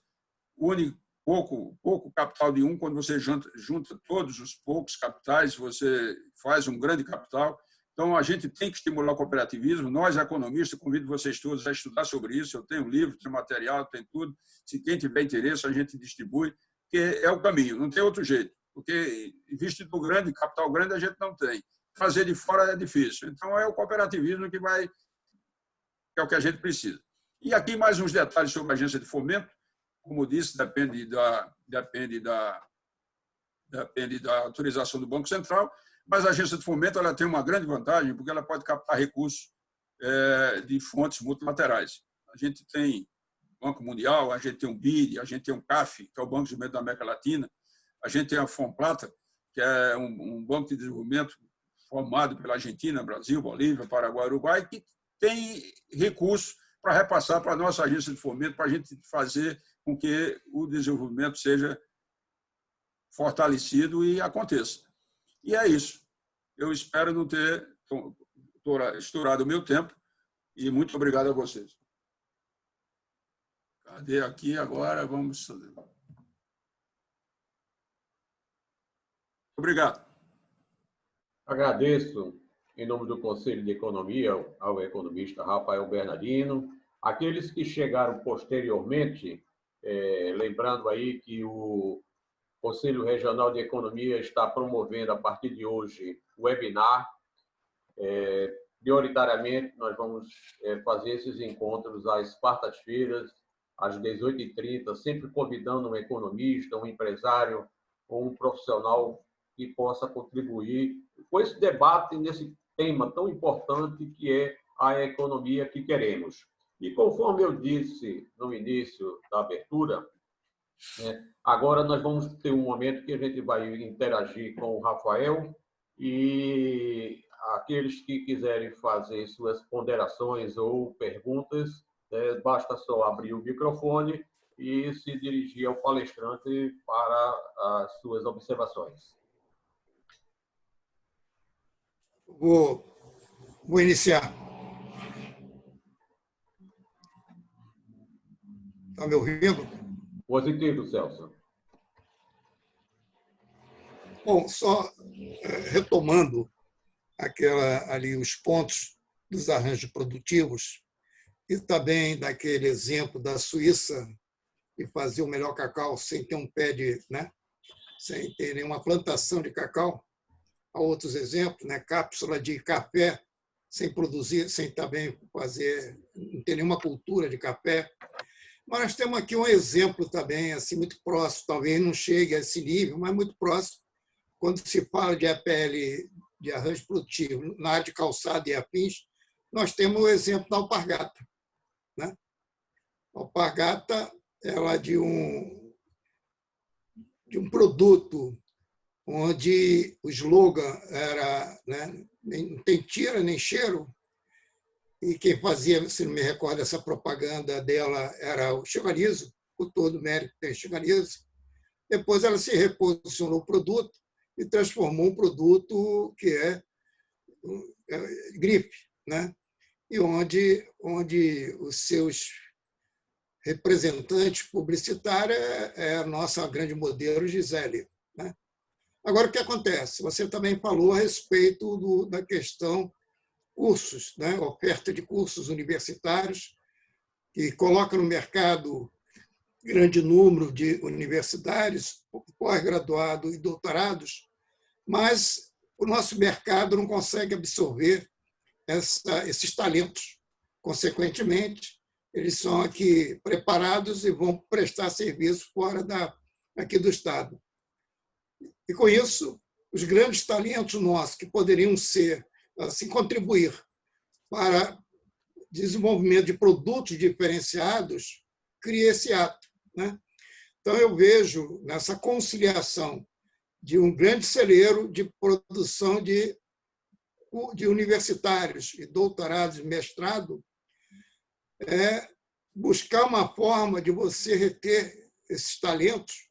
une pouco capital de um. Quando você junta todos os poucos capitais, você faz um grande capital. Então, a gente tem que estimular o cooperativismo. Nós, economistas, convido vocês todos a estudar sobre isso. Eu tenho livro, tenho material, tenho tudo. Se quem tiver interesse, a gente distribui, porque é o caminho, não tem outro jeito. Porque investidor grande, capital grande, a gente não tem. Fazer de fora é difícil. Então, é o cooperativismo que é o que a gente precisa. E aqui mais uns detalhes sobre a agência de fomento. Como disse, depende da autorização do Banco Central, mas a agência de fomento ela tem uma grande vantagem, porque ela pode captar recursos de fontes multilaterais. A gente tem o Banco Mundial, a gente tem o BID, a gente tem o CAF, que é o Banco de Desenvolvimento da América Latina, a gente tem a Fomplata, que é um banco de desenvolvimento formado pela Argentina, Brasil, Bolívia, Paraguai, Uruguai, que tem recursos para repassar para a nossa agência de fomento, para a gente fazer com que o desenvolvimento seja fortalecido e aconteça. E é isso. Eu espero não ter estourado o meu tempo e muito obrigado a vocês. Cadê aqui agora? Vamos... Obrigado. Agradeço, em nome do Conselho de Economia, ao economista Rafael Bernardino. Aqueles que chegaram posteriormente, lembrando aí que o Conselho Regional de Economia está promovendo, a partir de hoje, o webinar. Prioritariamente, nós vamos fazer esses encontros às quartas-feiras, às 18h30, sempre convidando um economista, um empresário ou um profissional que possa contribuir com esse debate nesse tema tão importante que é a economia que queremos. E conforme eu disse no início da abertura, agora nós vamos ter um momento que a gente vai interagir com o Rafael e aqueles que quiserem fazer suas ponderações ou perguntas, basta só abrir o microfone e se dirigir ao palestrante para as suas observações. Vou iniciar. Está me ouvindo? Positivo, Celso. Bom, só retomando ali os pontos dos arranjos produtivos e também daquele exemplo da Suíça de fazer o melhor cacau sem ter um pé sem ter nenhuma plantação de cacau. Há outros exemplos, cápsula de café sem produzir, sem também não ter nenhuma cultura de café. Mas nós temos aqui um exemplo também assim muito próximo, talvez não chegue a esse nível, mas muito próximo, quando se fala de APL, de arranjo produtivo, na área de calçado e afins, nós temos o exemplo da alpargata. A alpargata ela de um produto onde o slogan era, né, não tem tira nem cheiro, e quem fazia, se não me recordo, essa propaganda dela era o Chevalizo, por todo o mérito tem Chevalizo. Depois ela se reposicionou o produto e transformou um produto que é grife, né? E onde os seus representantes publicitários é a nossa grande modelo, Gisele, né? Agora, o que acontece? Você também falou a respeito da questão cursos, né? Oferta de cursos universitários, que coloca no mercado grande número de universitários, pós-graduados e doutorados, mas o nosso mercado não consegue absorver esses talentos. Consequentemente, eles são aqui preparados e vão prestar serviço fora aqui do Estado. E, com isso, os grandes talentos nossos, que poderiam ser, assim, contribuir para desenvolvimento de produtos diferenciados, cria esse ato, né? Então, eu vejo nessa conciliação de um grande celeiro de produção de universitários e doutorados e mestrado, buscar uma forma de você reter esses talentos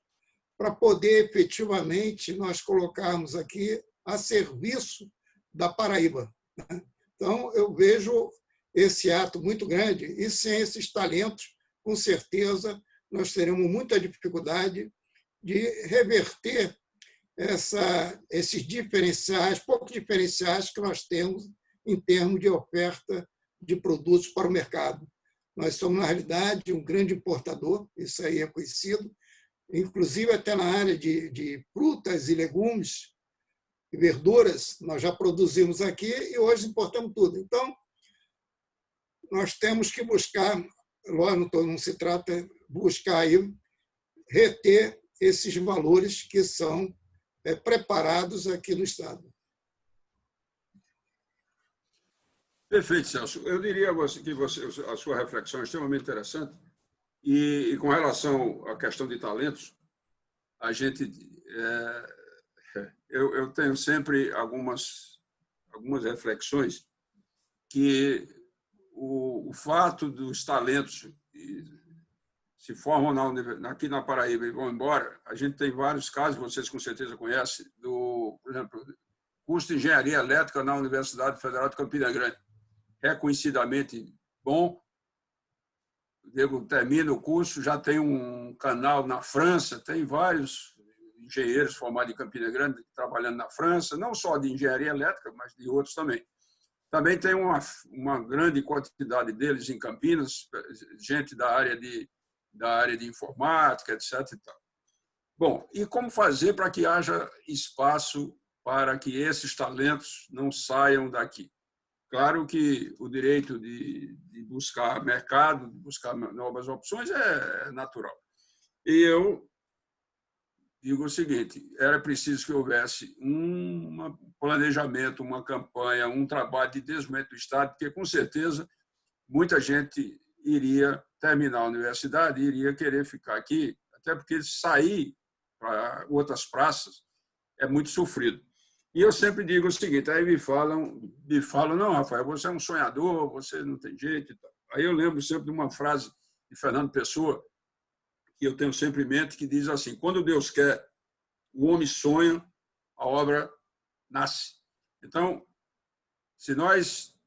para poder, efetivamente, nós colocarmos aqui a serviço da Paraíba, né? Então, eu vejo esse ato muito grande e, sem esses talentos, com certeza, nós teremos muita dificuldade de reverter esses diferenciais, poucos diferenciais que nós temos em termos de oferta de produtos para o mercado. Nós somos, na realidade, um grande importador, isso aí é conhecido, inclusive até na área de frutas e legumes e verduras, nós já produzimos aqui e hoje importamos tudo. Então, nós temos que buscar, não se trata de buscar aí, reter esses valores que são preparados aqui no Estado. Perfeito, Celso. Eu diria que a sua reflexão é extremamente interessante e com relação à questão de talentos, a gente eu tenho sempre algumas reflexões que o fato dos talentos se formam aqui na Paraíba e vão embora. A gente tem vários casos, vocês com certeza conhecem, por exemplo, curso de engenharia elétrica na Universidade Federal de Campina Grande, reconhecidamente bom. O Diego termina o curso, já tem um canal na França, tem vários engenheiros formados em Campina Grande trabalhando na França, não só de engenharia elétrica, mas de outros também. Também tem uma grande quantidade deles em Campinas, gente da área de informática, etc. E tal. Bom, e como fazer para que haja espaço para que esses talentos não saiam daqui? Claro que o direito de buscar mercado, de buscar novas opções é natural. E eu digo o seguinte, era preciso que houvesse um planejamento, uma campanha, um trabalho de desenvolvimento do Estado, porque, com certeza, muita gente iria terminar a universidade e iria querer ficar aqui, até porque sair para outras praças é muito sofrido. E eu sempre digo o seguinte, aí me falam, não, Rafael, você é um sonhador, você não tem jeito e tal. Aí eu lembro sempre de uma frase de Fernando Pessoa, que eu tenho sempre em mente, que diz assim, quando Deus quer, o homem sonha, a obra nasce. Então, se nós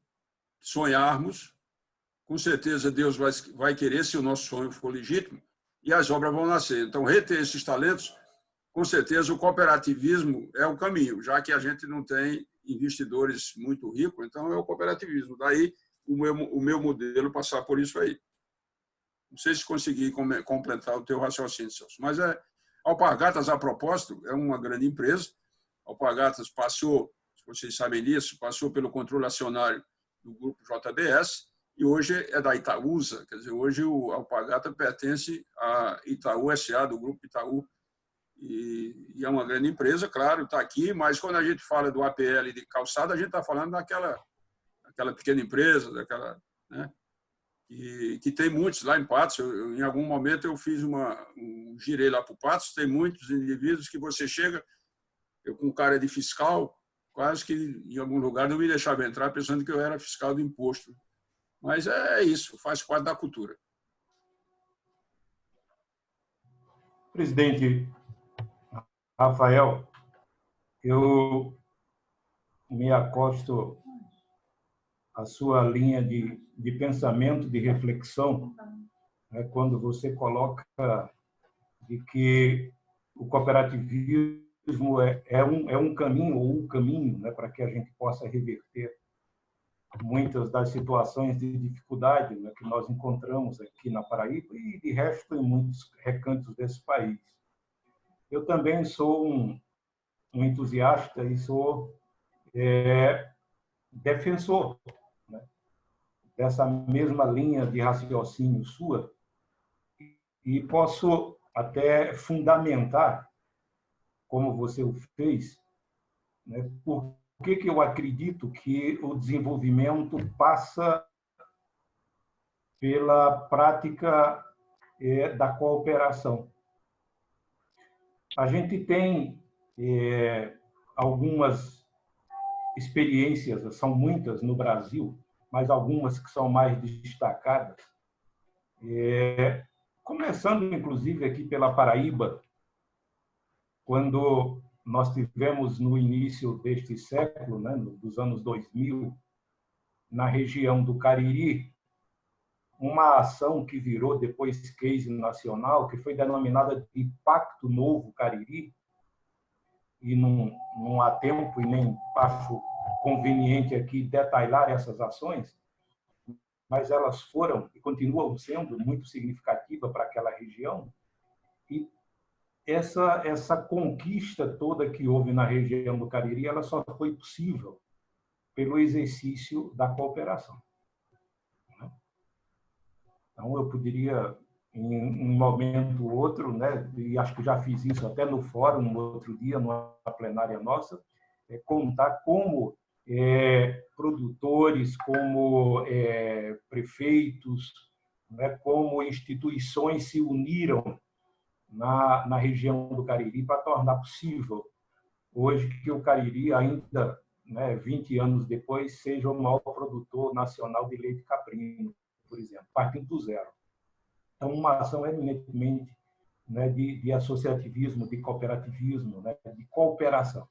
sonharmos, com certeza Deus vai querer, se o nosso sonho for legítimo, e as obras vão nascer. Então, reter esses talentos, com certeza o cooperativismo é o caminho, já que a gente não tem investidores muito ricos, então é o cooperativismo. Daí o meu modelo passar por isso aí. Não sei se consegui completar o teu raciocínio, Celso, mas a Alpargatas, a propósito, é uma grande empresa. A Alpargatas passou, se vocês sabem disso, passou pelo controle acionário do grupo JBS e hoje é da Itaúsa, quer dizer, hoje a Alpargatas pertence à Itaú S.A., do grupo Itaú, e é uma grande empresa, claro, está aqui, mas quando a gente fala do APL de calçada, a gente está falando daquela pequena empresa, daquela, né, que tem muitos lá em Patos. Em algum momento eu fiz girei lá para o Patos, tem muitos indivíduos que você chega, Eu, com cara de fiscal, quase que em algum lugar não me deixava entrar pensando que eu era fiscal do imposto. Mas é isso, faz parte da cultura. Presidente Rafael, eu me acosto à sua linha de pensamento, de reflexão, né, quando você coloca de que o cooperativismo é um caminho, ou um caminho, né, para que a gente possa reverter muitas das situações de dificuldade, né, que nós encontramos aqui na Paraíba e, de resto, em muitos recantos desse país. Eu também sou um entusiasta e sou defensor, né, dessa mesma linha de raciocínio sua, e posso até fundamentar, como você o fez, né, por que eu acredito que o desenvolvimento passa pela prática da cooperação. A gente tem algumas experiências, são muitas no Brasil, mas algumas que são mais destacadas, começando, inclusive, aqui pela Paraíba, quando nós tivemos, no início deste século, né, dos anos 2000, na região do Cariri, uma ação que virou depois case nacional, que foi denominada de Pacto Novo Cariri, e não há tempo e nem acho conveniente aqui detalhar essas ações, mas elas foram e continuam sendo muito significativas para aquela região. E essa conquista toda que houve na região do Cariri, ela só foi possível pelo exercício da cooperação. Então, eu poderia, em um momento ou outro, né, e acho que já fiz isso até no fórum, no outro dia, numa plenária nossa, contar como produtores, como prefeitos, né, como instituições se uniram na região do Cariri para tornar possível hoje que o Cariri ainda, né, 20 anos depois, seja o maior produtor nacional de leite caprino, por exemplo, partindo do zero. Então, uma ação eminentemente, né, de associativismo, de cooperativismo, né, de cooperação.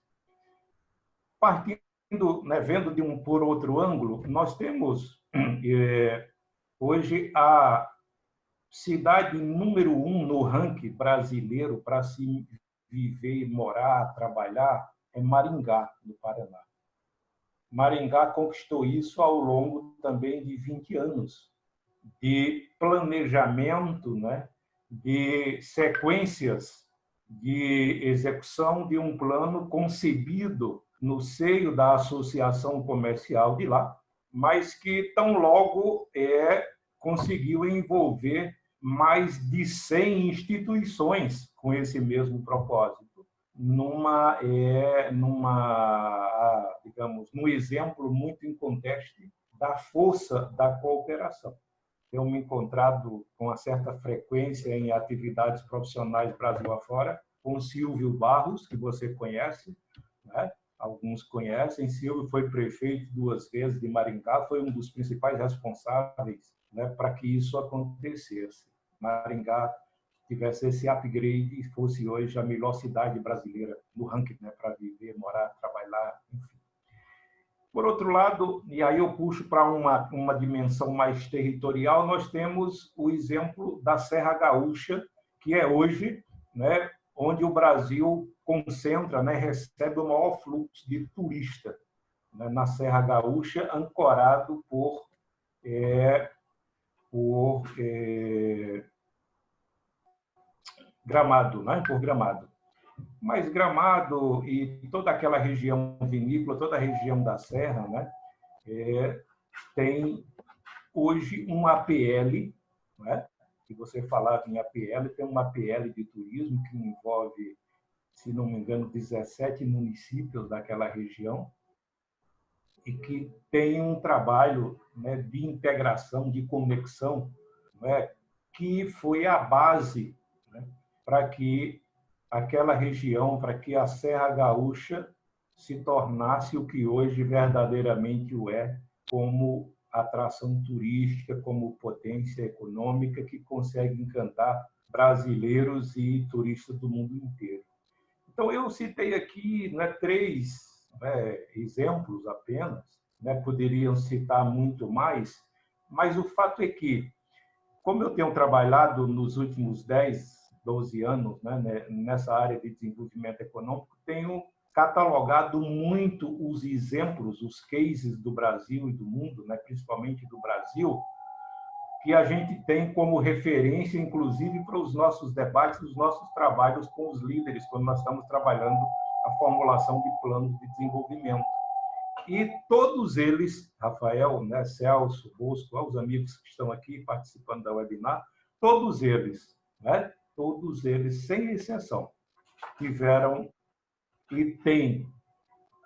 Partindo, né, vendo por outro ângulo, nós temos hoje a cidade número 1 no ranking brasileiro para se viver, morar, trabalhar, é Maringá, no Paraná. Maringá conquistou isso ao longo também de 20 anos de planejamento, né, de sequências de execução de um plano concebido no seio da associação comercial de lá, mas que tão logo conseguiu envolver mais de 100 instituições com esse mesmo propósito, digamos, num exemplo muito inconteste da força da cooperação. Tenho me encontrado com uma certa frequência em atividades profissionais Brasil afora, com Silvio Barros, que você conhece, né? Alguns conhecem. Silvio foi prefeito 2 vezes de Maringá, foi um dos principais responsáveis, né, para que isso acontecesse. Maringá tivesse esse upgrade e fosse hoje a melhor cidade brasileira no ranking, né, para viver, morar, trabalhar, enfim. Por outro lado, e aí eu puxo para uma dimensão mais territorial, nós temos o exemplo da Serra Gaúcha, que é hoje, né, onde o Brasil concentra, né, recebe o maior fluxo de turista, né, na Serra Gaúcha, ancorado por Gramado, né, por Gramado. Mas Gramado e toda aquela região vinícola, toda a região da Serra, né, tem hoje um APL, né, que você falava em APL, tem um APL de turismo que envolve, se não me engano, 17 municípios daquela região e que tem um trabalho, né, de integração, de conexão, né, que foi a base, né, para que aquela região para que a Serra Gaúcha se tornasse o que hoje verdadeiramente o é, como atração turística, como potência econômica que consegue encantar brasileiros e turistas do mundo inteiro. Então, eu citei aqui, né, 3, né, exemplos apenas, né, poderiam citar muito mais, mas o fato é que, como eu tenho trabalhado nos últimos 10, 12 anos, né, nessa área de desenvolvimento econômico, tenho catalogado muito os exemplos, os cases do Brasil e do mundo, né, principalmente do Brasil, que a gente tem como referência, inclusive, para os nossos debates, os nossos trabalhos com os líderes, quando nós estamos trabalhando a formulação de planos de desenvolvimento. E todos eles, Rafael, né, Celso, Bosco, os amigos que estão aqui participando da webinar, todos eles, sem exceção, tiveram e têm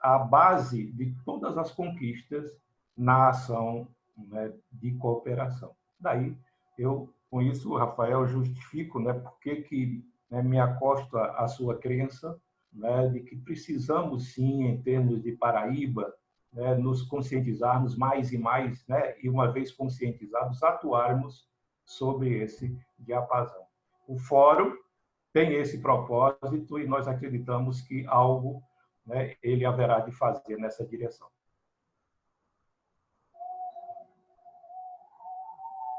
a base de todas as conquistas na ação, né, de cooperação. Daí, eu, com isso, Rafael, justifico, né, porque né, me acosto à sua crença, né, de que precisamos, sim, em termos de Paraíba, né, nos conscientizarmos mais e mais, né, e uma vez conscientizados, atuarmos sobre esse diapasão. O Fórum tem esse propósito e nós acreditamos que algo, né, ele haverá de fazer nessa direção.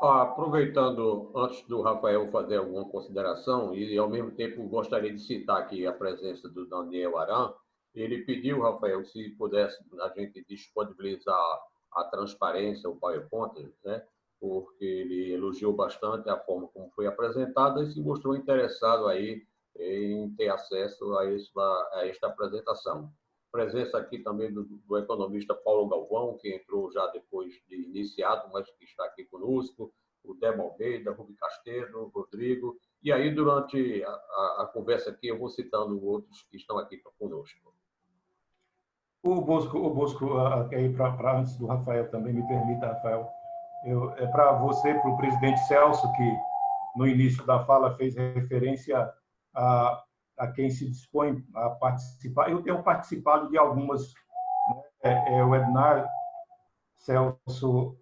Aproveitando, antes do Rafael fazer alguma consideração, e ao mesmo tempo gostaria de citar aqui a presença do Daniel Aran, ele pediu, Rafael, se pudesse a gente disponibilizar a transparência, o PowerPoint, né? Porque ele elogiou bastante a forma como foi apresentada e se mostrou interessado aí em ter acesso a esta apresentação. Presença aqui também do economista Paulo Galvão, que entrou já depois de iniciado, mas que está aqui conosco, o Débora Almeida, Rubi Castedo, Rodrigo. E aí, durante a conversa aqui, eu vou citando outros que estão aqui conosco. O Bosco aí para antes do Rafael também, me permita, Rafael, é para você, para o presidente Celso, que no início da fala fez referência a quem se dispõe a participar. Eu tenho participado de algumas webinars, Celso,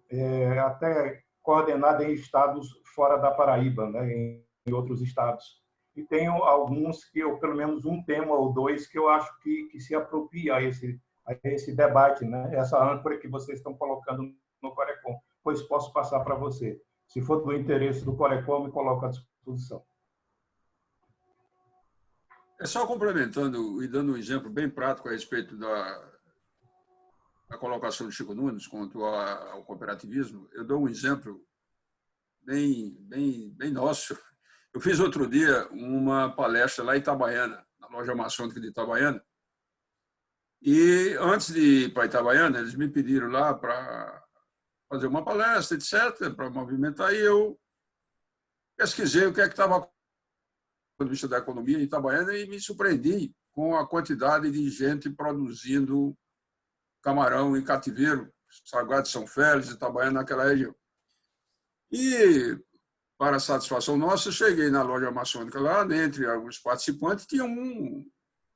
até coordenado em estados fora da Paraíba, né, em outros estados. E tenho alguns que eu, pelo menos um tema ou dois, que eu acho que se apropria a esse debate, né, essa âncora que vocês estão colocando no Corecom, pois posso passar para você. Se for do interesse do Corecom, me coloco à disposição. É só complementando e dando um exemplo bem prático a respeito da colocação do Chico Nunes quanto ao cooperativismo. Eu dou um exemplo bem nosso. Eu fiz outro dia uma palestra lá em Itabaiana, na loja maçônica de Itabaiana, e antes de ir para Itabaiana, eles me pediram lá para fazer uma palestra, etc., para movimentar, e eu pesquisei o que é que estava acontecendo do ponto de vista da economia em Itabaiana e me surpreendi com a quantidade de gente produzindo camarão em cativeiro, Sagrado de São Félix, Itabaiana, naquela região. E, para satisfação nossa, cheguei na loja maçônica lá, entre alguns participantes, tinha um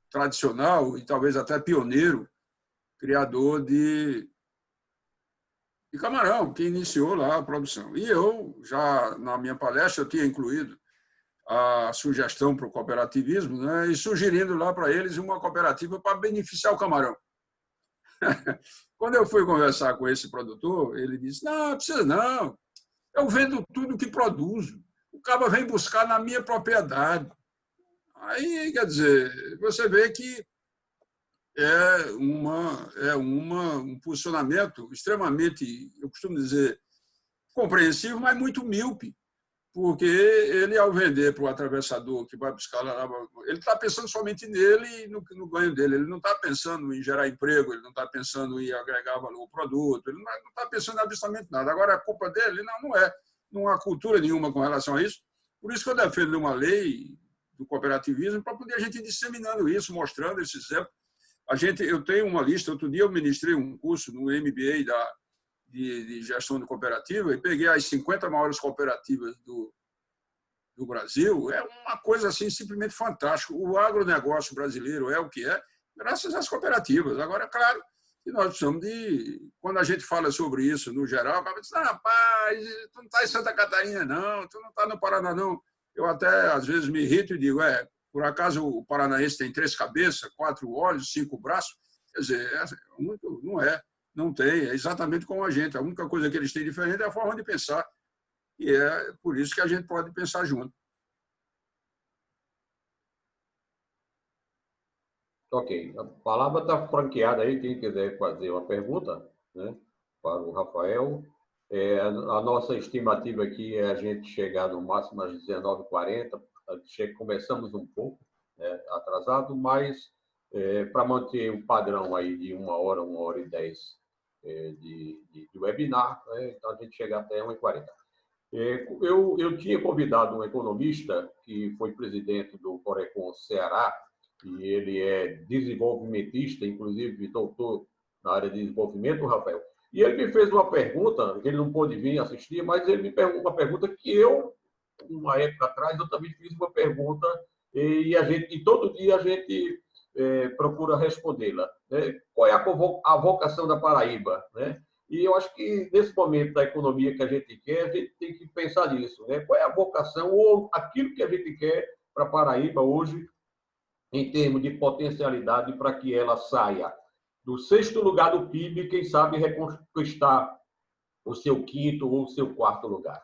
tradicional e talvez até pioneiro criador de camarão, que iniciou lá a produção. E eu, já na minha palestra, eu tinha incluído a sugestão para o cooperativismo, né, e sugerindo lá para eles uma cooperativa para beneficiar o camarão. Quando eu fui conversar com esse produtor, ele disse, não precisa não, eu vendo tudo que produzo, o cara vem buscar na minha propriedade. Aí, quer dizer, você vê que um posicionamento extremamente, eu costumo dizer, compreensivo, mas muito míope, porque ele, ao vender para o atravessador que vai buscar lá, ele está pensando somente nele e no ganho dele. Ele não está pensando em gerar emprego, ele não está pensando em agregar valor ao produto, ele não está pensando em absolutamente nada. Agora, a culpa dele não é. Não há cultura nenhuma com relação a isso. Por isso que eu defendo uma lei do cooperativismo para poder a gente ir disseminando isso, mostrando esse exemplo. Eu tenho uma lista. Outro dia eu ministrei um curso no MBA de gestão de cooperativa e peguei as 50 maiores cooperativas do Brasil é uma coisa assim simplesmente fantástica. O agronegócio brasileiro é o que é, graças às cooperativas. Agora, é claro que nós precisamos de... Quando a gente fala sobre isso, no geral, o cara diz, rapaz, tu não está em Santa Catarina, não, tu não está no Paraná, não. Eu até, às vezes, me irrito e digo, por acaso o paranaense tem 3 cabeças, 4 olhos, 5 braços? Quer dizer, não é, não tem, é exatamente como a gente. A única coisa que eles têm diferente é a forma de pensar. E é por isso que a gente pode pensar junto. Ok. A palavra está franqueada aí. Quem quiser fazer uma pergunta, né, para o Rafael. A nossa estimativa aqui é a gente chegar no máximo às 19h40. Começamos um pouco, né, atrasado, mas para manter o padrão aí de 1h, 1h10 de webinar, né, então a gente chega até 1h40. Eu tinha convidado um economista que foi presidente do Corecon Ceará, e ele é desenvolvimentista, inclusive doutor na área de desenvolvimento, o Rafael. E ele me fez uma pergunta, que ele não pôde vir assistir, mas ele me perguntou uma pergunta que eu, uma época atrás, eu também fiz uma pergunta e todo dia a gente procura respondê-la, né? Qual é a vocação da Paraíba, né? E eu acho que, nesse momento da economia que a gente quer, a gente tem que pensar nisso, né? Qual é a vocação ou aquilo que a gente quer para a Paraíba hoje, em termos de potencialidade, para que ela saia do 6º lugar do PIB, quem sabe reconquistar o seu 5º ou o seu 4º lugar.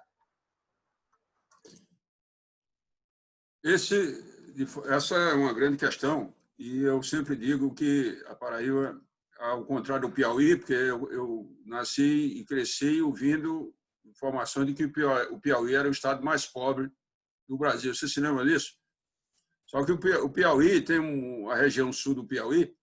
Essa é uma grande questão, e eu sempre digo que a Paraíba, ao contrário do Piauí, porque eu nasci e cresci ouvindo informação de que o Piauí era o estado mais pobre do Brasil. Você se lembra disso? Só que o Piauí tem a região sul do Piauí,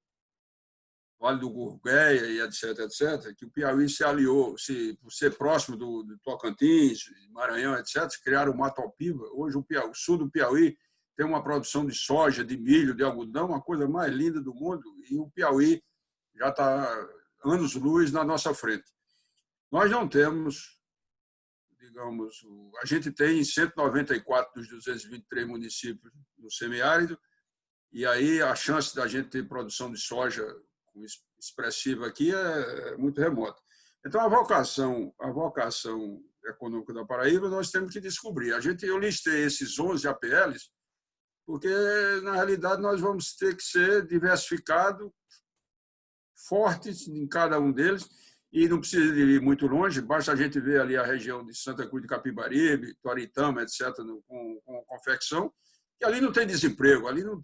Vale do Gurgueia e etc., que o Piauí se aliou, por ser próximo do Tocantins, Maranhão, etc., criaram o Matopiba. Hoje o sul do Piauí tem uma produção de soja, de milho, de algodão, uma coisa mais linda do mundo, e o Piauí já está anos-luz na nossa frente. Nós não temos, digamos, a gente tem 194 dos 223 municípios no semiárido, e aí a chance da gente ter produção de soja expressiva aqui é muito remota. Então, a vocação econômica da Paraíba nós temos que descobrir. Eu listei esses 11 APLs, porque, na realidade, nós vamos ter que ser diversificados, fortes em cada um deles, e não precisa ir muito longe, basta a gente ver ali a região de Santa Cruz de Capibaribe, Toritama, etc., com confecção, que ali não tem desemprego, ali não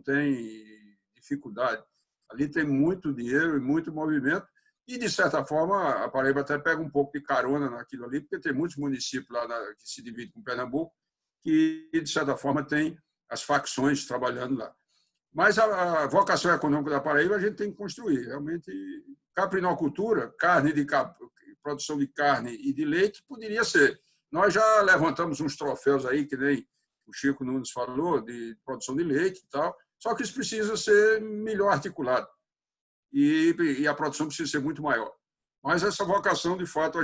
tem dificuldade. Ali tem muito dinheiro e muito movimento, e, de certa forma, a Paraíba até pega um pouco de carona naquilo ali, porque tem muitos municípios lá que se dividem com Pernambuco, que, de certa forma, tem as facções trabalhando lá. Mas a vocação econômica da Paraíba a gente tem que construir. Realmente, caprinocultura, produção de carne e de leite, poderia ser. Nós já levantamos uns troféus aí, que nem o Chico Nunes falou, de produção de leite e tal, só que isso precisa ser melhor articulado. E a produção precisa ser muito maior. Mas essa vocação, de fato,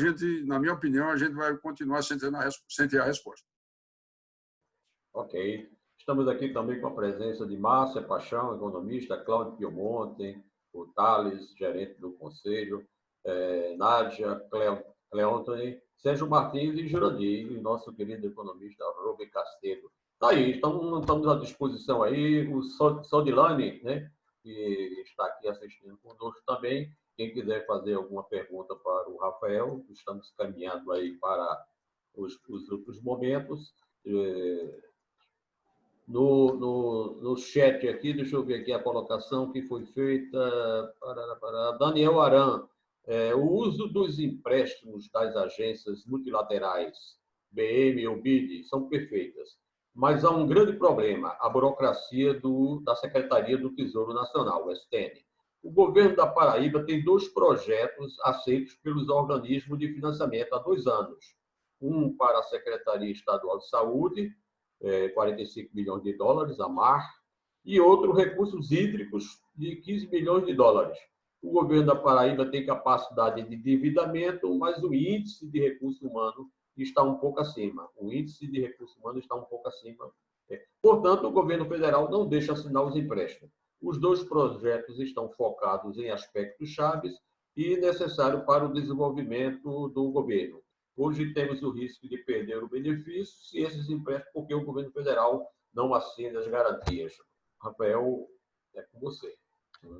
na minha opinião, a gente vai continuar sem ter a resposta. Ok. Estamos aqui também com a presença de Márcia Paixão, economista, Cláudio Piemonte, o Thales, gerente do Conselho, Nádia, Cleontoni, Sérgio Martins e Jurandir, e nosso querido economista Rubem Castedo. Tá aí, estamos à disposição aí, o Sodilane, né, que está aqui assistindo conosco também. Quem quiser fazer alguma pergunta para o Rafael, estamos caminhando aí para os outros momentos. No chat aqui, deixa eu ver aqui a colocação que foi feita para Daniel Aran. O uso dos empréstimos das agências multilaterais, BM ou BID, são perfeitas, mas há um grande problema, a burocracia da Secretaria do Tesouro Nacional, o STN. O governo da Paraíba tem 2 projetos aceitos pelos organismos de financiamento há 2 anos. Um para a Secretaria Estadual de Saúde, 45 milhões de dólares, a MAR, e outro, recursos hídricos, de 15 milhões de dólares. O governo da Paraíba tem capacidade de endividamento, mas o índice de recurso humano está um pouco acima. O índice de recursos humanos está um pouco acima. Portanto, o governo federal não deixa assinar os empréstimos. Os dois projetos estão focados em aspectos chaves e necessários para o desenvolvimento do governo. Hoje temos o risco de perder o benefício se esses empréstimos, porque o governo federal não assina as garantias. Rafael, é com você.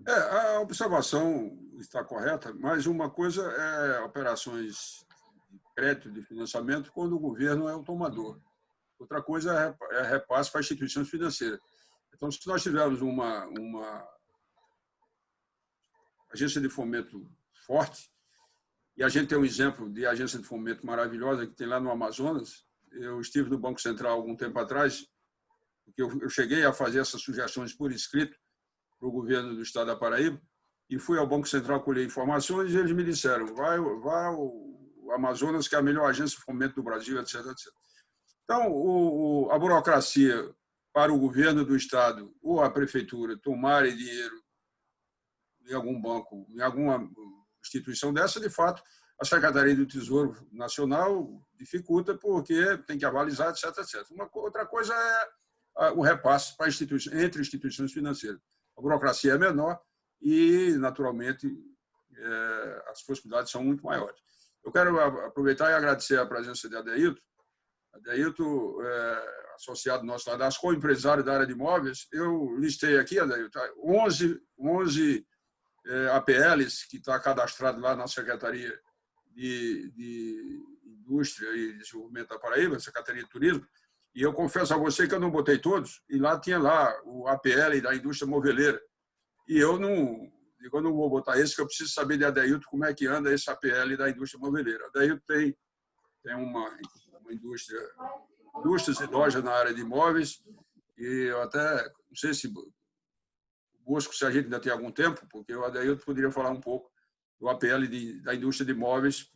A observação está correta, mas uma coisa é operações de crédito, de financiamento, quando o governo é o tomador. Outra coisa é repasse para instituições financeiras. Então, se nós tivermos uma agência de fomento forte, e a gente tem um exemplo de agência de fomento maravilhosa que tem lá no Amazonas. Eu estive no Banco Central algum tempo atrás, porque eu cheguei a fazer essas sugestões por escrito para o governo do estado da Paraíba, e fui ao Banco Central colher informações e eles me disseram, vai ao Amazonas, que é a melhor agência de fomento do Brasil, etc. etc. Então, a burocracia para o governo do estado ou a prefeitura tomarem dinheiro em algum banco, em alguma instituição dessa, de fato, a Secretaria do Tesouro Nacional dificulta porque tem que avalizar, etc. etc. Outra coisa é o repasse para entre instituições financeiras. A burocracia é menor e, naturalmente, as possibilidades são muito maiores. Eu quero aproveitar e agradecer a presença de Adeilton. Adeilton, associado nosso lá das co-empresários da área de imóveis. Eu listei aqui, Adeilton, 11 APLs que está cadastrado lá na Secretaria de Indústria e Desenvolvimento da Paraíba, Secretaria de Turismo, e eu confesso a você que eu não botei todos, e lá tinha lá o APL da indústria moveleira. E eu não vou botar esse, que eu preciso saber de Adeilton como é que anda esse APL da indústria moveleira. Adeilton tem uma indústrias e lojas na área de imóveis, e eu até não sei se busco se a gente ainda tem algum tempo, porque o Adeilton poderia falar um pouco do APL da indústria de imóveis,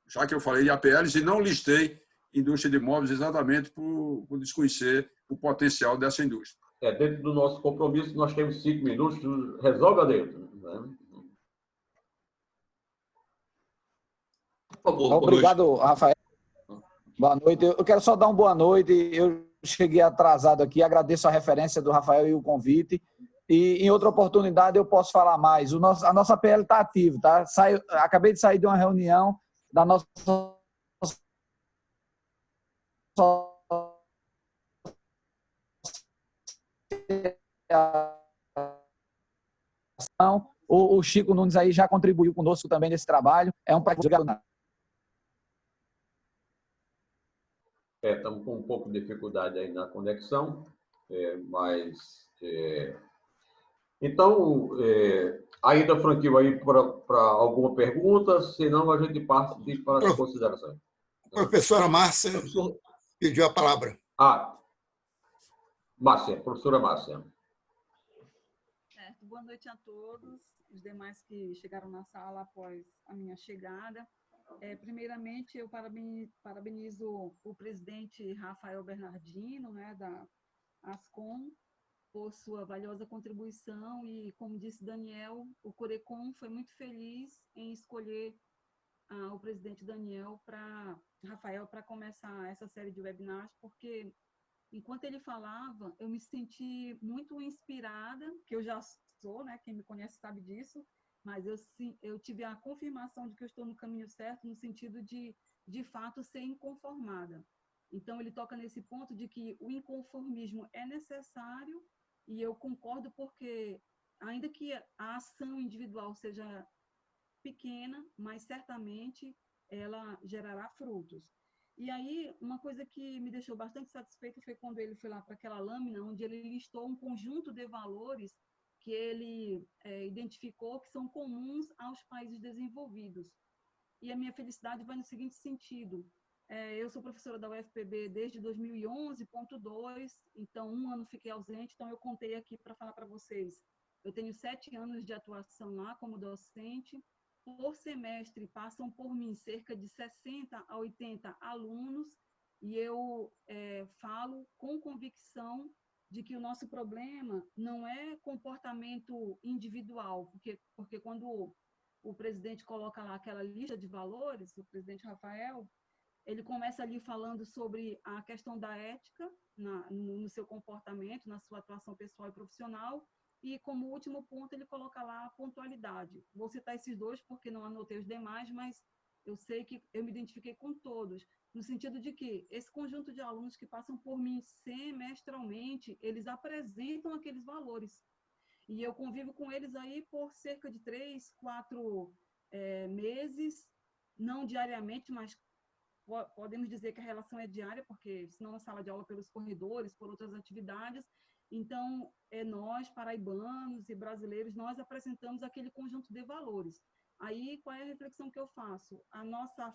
já que eu falei de APLs e não listei indústria de imóveis exatamente por desconhecer o potencial dessa indústria. Dentro do nosso compromisso, nós temos 5 minutos, resolve, Adeilton. Né? Por favor. Obrigado, Rafael. Boa noite. Eu quero só dar uma boa noite. Eu cheguei atrasado aqui, agradeço a referência do Rafael e o convite. E em outra oportunidade eu posso falar mais. A nossa PL está ativa, tá? Acabei de sair de uma reunião da nossa o Chico Nunes aí já contribuiu conosco também nesse trabalho. É um prazer. Estamos com um pouco de dificuldade aí na conexão, mas... Então, ainda franquio aí para alguma pergunta, senão a gente parte para as considerações. Professora Márcia pediu a palavra. Márcia, professora Márcia. Certo. Boa noite a todos, os demais que chegaram na sala após a minha chegada. Primeiramente, eu parabenizo o presidente Rafael Bernardino, né, da Ascom, por sua valiosa contribuição e, como disse Daniel, o Corecom foi muito feliz em escolher o presidente Rafael para começar essa série de webinars, porque enquanto ele falava, eu me senti muito inspirada, que eu já sou, né, quem me conhece sabe disso, mas eu tive a confirmação de que eu estou no caminho certo, no sentido de fato, ser inconformada. Então, ele toca nesse ponto de que o inconformismo é necessário, e eu concordo porque, ainda que a ação individual seja pequena, mas certamente ela gerará frutos. E aí, uma coisa que me deixou bastante satisfeita foi quando ele foi lá para aquela lâmina, onde ele listou um conjunto de valores que ele identificou que são comuns aos países desenvolvidos. E a minha felicidade vai no seguinte sentido: eu sou professora da UFPB desde 2011.2, então 1 ano fiquei ausente, então eu contei aqui para falar para vocês. Eu tenho 7 anos de atuação lá como docente. Por semestre passam por mim cerca de 60 a 80 alunos, e eu falo com convicção de que o nosso problema não é comportamento individual, porque quando o presidente coloca lá aquela lista de valores, o presidente Rafael, ele começa ali falando sobre a questão da ética no seu comportamento, na sua atuação pessoal e profissional, e como último ponto ele coloca lá a pontualidade. Vou citar esses dois porque não anotei os demais, mas eu sei que eu me identifiquei com todos, no sentido de que esse conjunto de alunos que passam por mim semestralmente, eles apresentam aqueles valores. E eu convivo com eles aí por cerca de 3, 4 meses, não diariamente, mas podemos dizer que a relação é diária, porque senão na sala de aula pelos corredores, por outras atividades. Então, nós, paraibanos e brasileiros, nós apresentamos aquele conjunto de valores. Aí, qual é a reflexão que eu faço? A nossa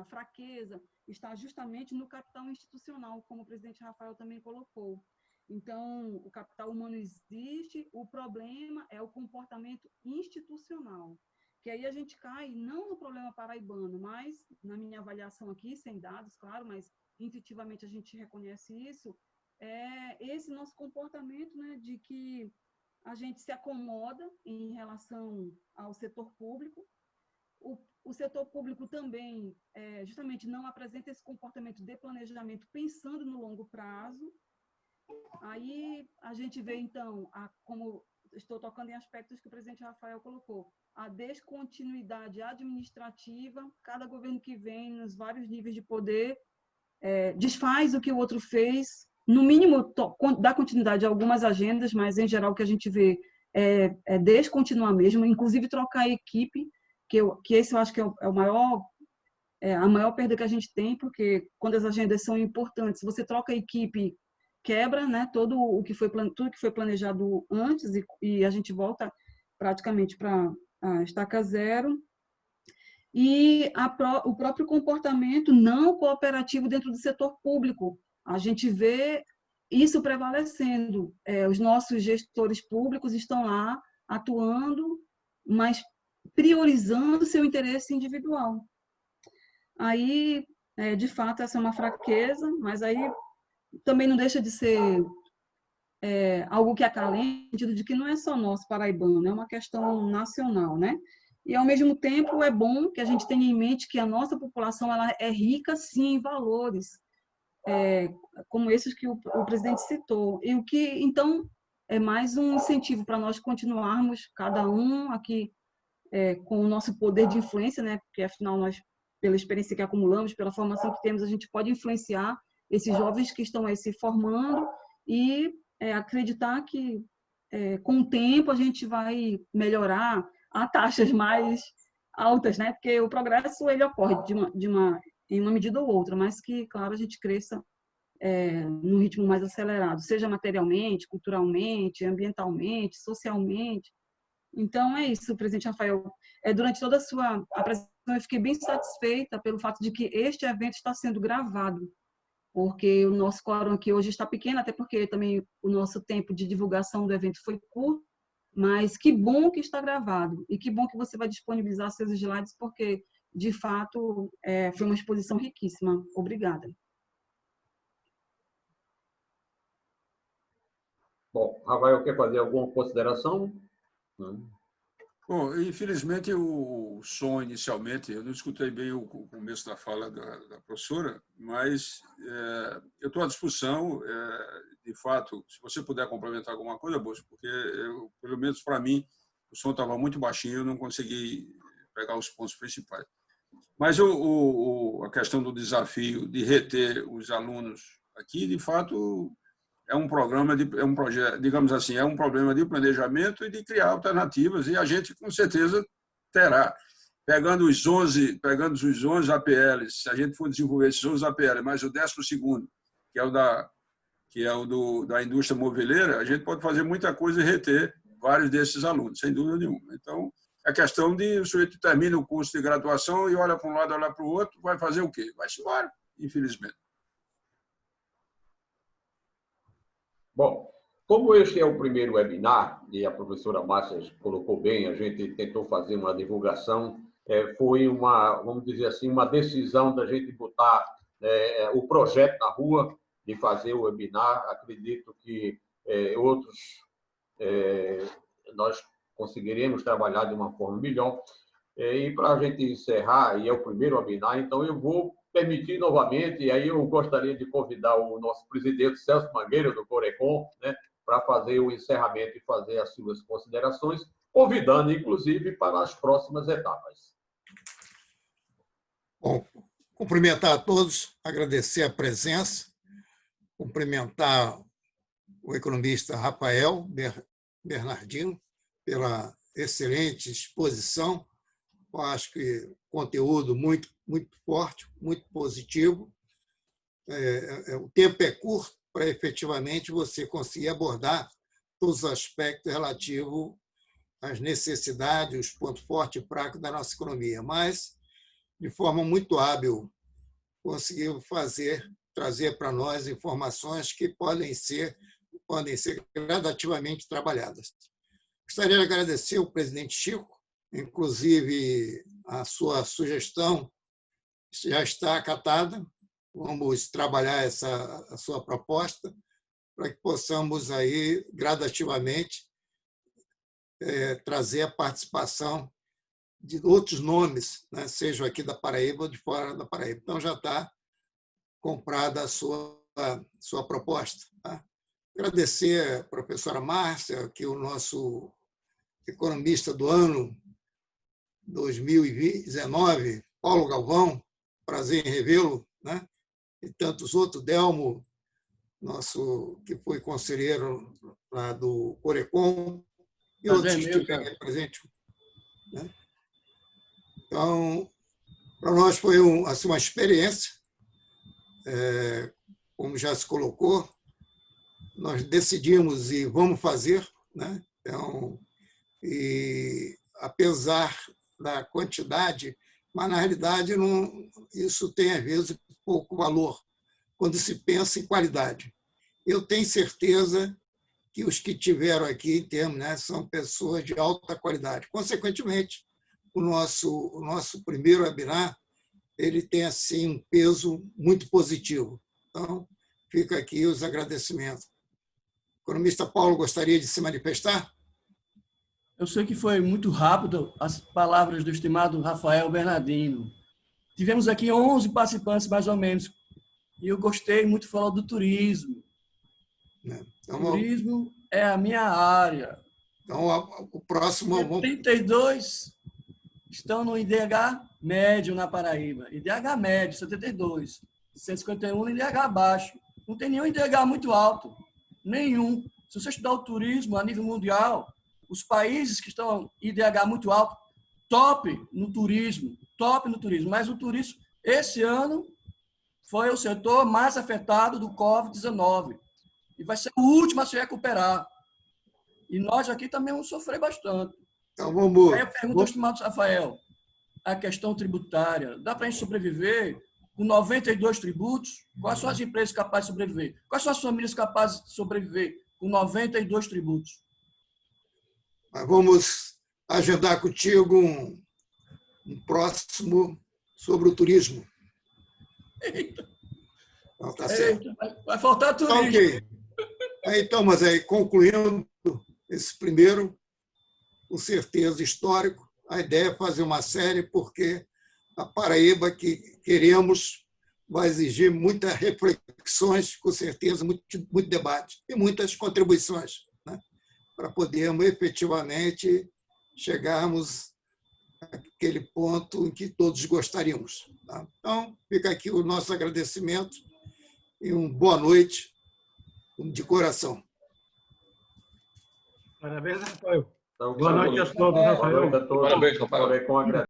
fraqueza está justamente no capital institucional, como o presidente Rafael também colocou. Então, o capital humano existe, o problema é o comportamento institucional. Que aí a gente cai não no problema paraibano, mas, na minha avaliação aqui, sem dados, claro, mas intuitivamente a gente reconhece isso, esse nosso comportamento, né, de que a gente se acomoda em relação ao setor público. O setor público também, justamente, não apresenta esse comportamento de planejamento pensando no longo prazo. Aí a gente vê, então, como estou tocando em aspectos que o presidente Rafael colocou, a descontinuidade administrativa, cada governo que vem, nos vários níveis de poder, desfaz o que o outro fez, no mínimo dá continuidade a algumas agendas, mas em geral o que a gente vê é descontinuar mesmo, inclusive trocar a equipe, que esse eu acho que é a maior perda que a gente tem, porque quando as agendas são importantes, você troca a equipe, quebra, né, tudo que foi planejado antes e a gente volta praticamente para a estaca zero. E o próprio comportamento não cooperativo dentro do setor público. A gente vê isso prevalecendo. Os nossos gestores públicos estão lá atuando, mas priorizando seu interesse individual. Aí, de fato, essa é uma fraqueza, mas aí também não deixa de ser algo que acalenta, no sentido de que não é só nosso paraibano, é uma questão nacional, né? E, ao mesmo tempo, é bom que a gente tenha em mente que a nossa população ela é rica, sim, em valores, como esses que o presidente citou. E o que, então, é mais um incentivo para nós continuarmos, cada um aqui, com o nosso poder de influência, né? Porque, afinal, nós, pela experiência que acumulamos, pela formação que temos, a gente pode influenciar esses jovens que estão aí se formando e acreditar que, com o tempo, a gente vai melhorar a taxas mais altas, né? Porque o progresso ele ocorre em uma medida ou outra, mas que, claro, a gente cresça num ritmo mais acelerado, seja materialmente, culturalmente, ambientalmente, socialmente. Então, é isso, presidente Rafael. Durante toda a sua apresentação, eu fiquei bem satisfeita pelo fato de que este evento está sendo gravado, porque o nosso quórum aqui hoje está pequeno, até porque também o nosso tempo de divulgação do evento foi curto, mas que bom que está gravado e que bom que você vai disponibilizar seus slides, porque, de fato, foi uma exposição riquíssima. Obrigada. Bom, Rafael, quer fazer alguma consideração? Bom, infelizmente, o som inicialmente, eu não escutei bem o começo da fala da professora, mas eu estou à disposição. De fato, se você puder complementar alguma coisa, Bosco, porque, pelo menos para mim, o som estava muito baixinho, eu não consegui pegar os pontos principais. Mas a questão do desafio de reter os alunos aqui, de fato, é um projeto, digamos assim, é um problema de planejamento e de criar alternativas, e a gente, com certeza, terá. Pegando os 11 APLs, se a gente for desenvolver esses 11 APLs, mais o 12º, que é o da indústria moveleira, a gente pode fazer muita coisa e reter vários desses alunos, sem dúvida nenhuma. Então, a questão de o sujeito termina o curso de graduação e olha para um lado, olha para o outro, vai fazer o quê? Vai-se embora, infelizmente. Bom, como este é o primeiro webinar, e a professora Márcia colocou bem, a gente tentou fazer uma divulgação, foi vamos dizer assim, uma decisão da gente botar o projeto na rua, de fazer o webinar. Acredito que outros nós conseguiremos trabalhar de uma forma melhor. E para a gente encerrar, e é o primeiro webinar, então eu vou permitir novamente, e aí eu gostaria de convidar o nosso presidente Celso Mangueira, do Corecon, né, para fazer o encerramento e fazer as suas considerações, convidando, inclusive, para as próximas etapas. Bom, cumprimentar a todos, agradecer a presença, cumprimentar o economista Rafael Bernardino pela excelente exposição. Eu acho que conteúdo muito forte, muito positivo. O tempo é curto para efetivamente você conseguir abordar todos os aspectos relativos às necessidades, os pontos fortes e fracos da nossa economia, mas de forma muito hábil conseguiu trazer para nós informações que podem ser gradativamente trabalhadas. Gostaria de agradecer ao presidente Chico, inclusive a sua sugestão já está acatada. Vamos trabalhar a sua proposta para que possamos aí gradativamente trazer a participação de outros nomes, né, sejam aqui da Paraíba ou de fora da Paraíba. Então já está comprada a sua proposta. Tá? Agradecer a professora Márcia, que é o nosso economista do ano 2019, Paulo Galvão, prazer em revê-lo, né? E tantos outros, Delmo, que foi conselheiro lá do Corecon, e outros que estiveram presentes. Né? Então, para nós foi assim, uma experiência, como já se colocou, nós decidimos e vamos fazer, né? Então, e apesar da quantidade, mas na realidade isso tem às vezes pouco valor quando se pensa em qualidade. Eu tenho certeza que os que tiveram aqui em termos, né, são pessoas de alta qualidade. Consequentemente, o nosso primeiro webinar ele tem assim um peso muito positivo. Então, fica aqui os agradecimentos. O economista Paulo gostaria de se manifestar? Eu sei que foi muito rápido as palavras do estimado Rafael Bernardino. Tivemos aqui 11 participantes, mais ou menos, e eu gostei muito de falar do turismo. Então, turismo é a minha área. Então, o próximo... 32 estão no IDH médio na Paraíba. IDH médio, 72. 151 no IDH baixo. Não tem nenhum IDH muito alto. Nenhum. Se você estudar o turismo a nível mundial, os países que estão IDH muito alto, top no turismo. Mas o turismo, esse ano, foi o setor mais afetado do Covid-19. E vai ser o último a se recuperar. E nós aqui também vamos sofrer bastante. Então, vamos... Aí eu pergunto ao estimado Rafael, a questão tributária, dá para a gente sobreviver com 92 tributos? Quais são as empresas capazes de sobreviver? Quais são as famílias capazes de sobreviver com 92 tributos? Mas vamos agendar contigo um próximo sobre o turismo. Eita. Então, tá certo. Eita, vai faltar turismo. Okay. Então, mas aí, concluindo esse primeiro, com certeza histórico, a ideia é fazer uma série, porque a Paraíba que queremos vai exigir muitas reflexões, com certeza, muito debate e muitas contribuições, né, para podermos efetivamente chegarmos àquele ponto em que todos gostaríamos. Tá? Então, fica aqui o nosso agradecimento e uma boa noite de coração. Parabéns, Rafael. Então, boa noite a todos, Rafael. Parabéns, Rafael.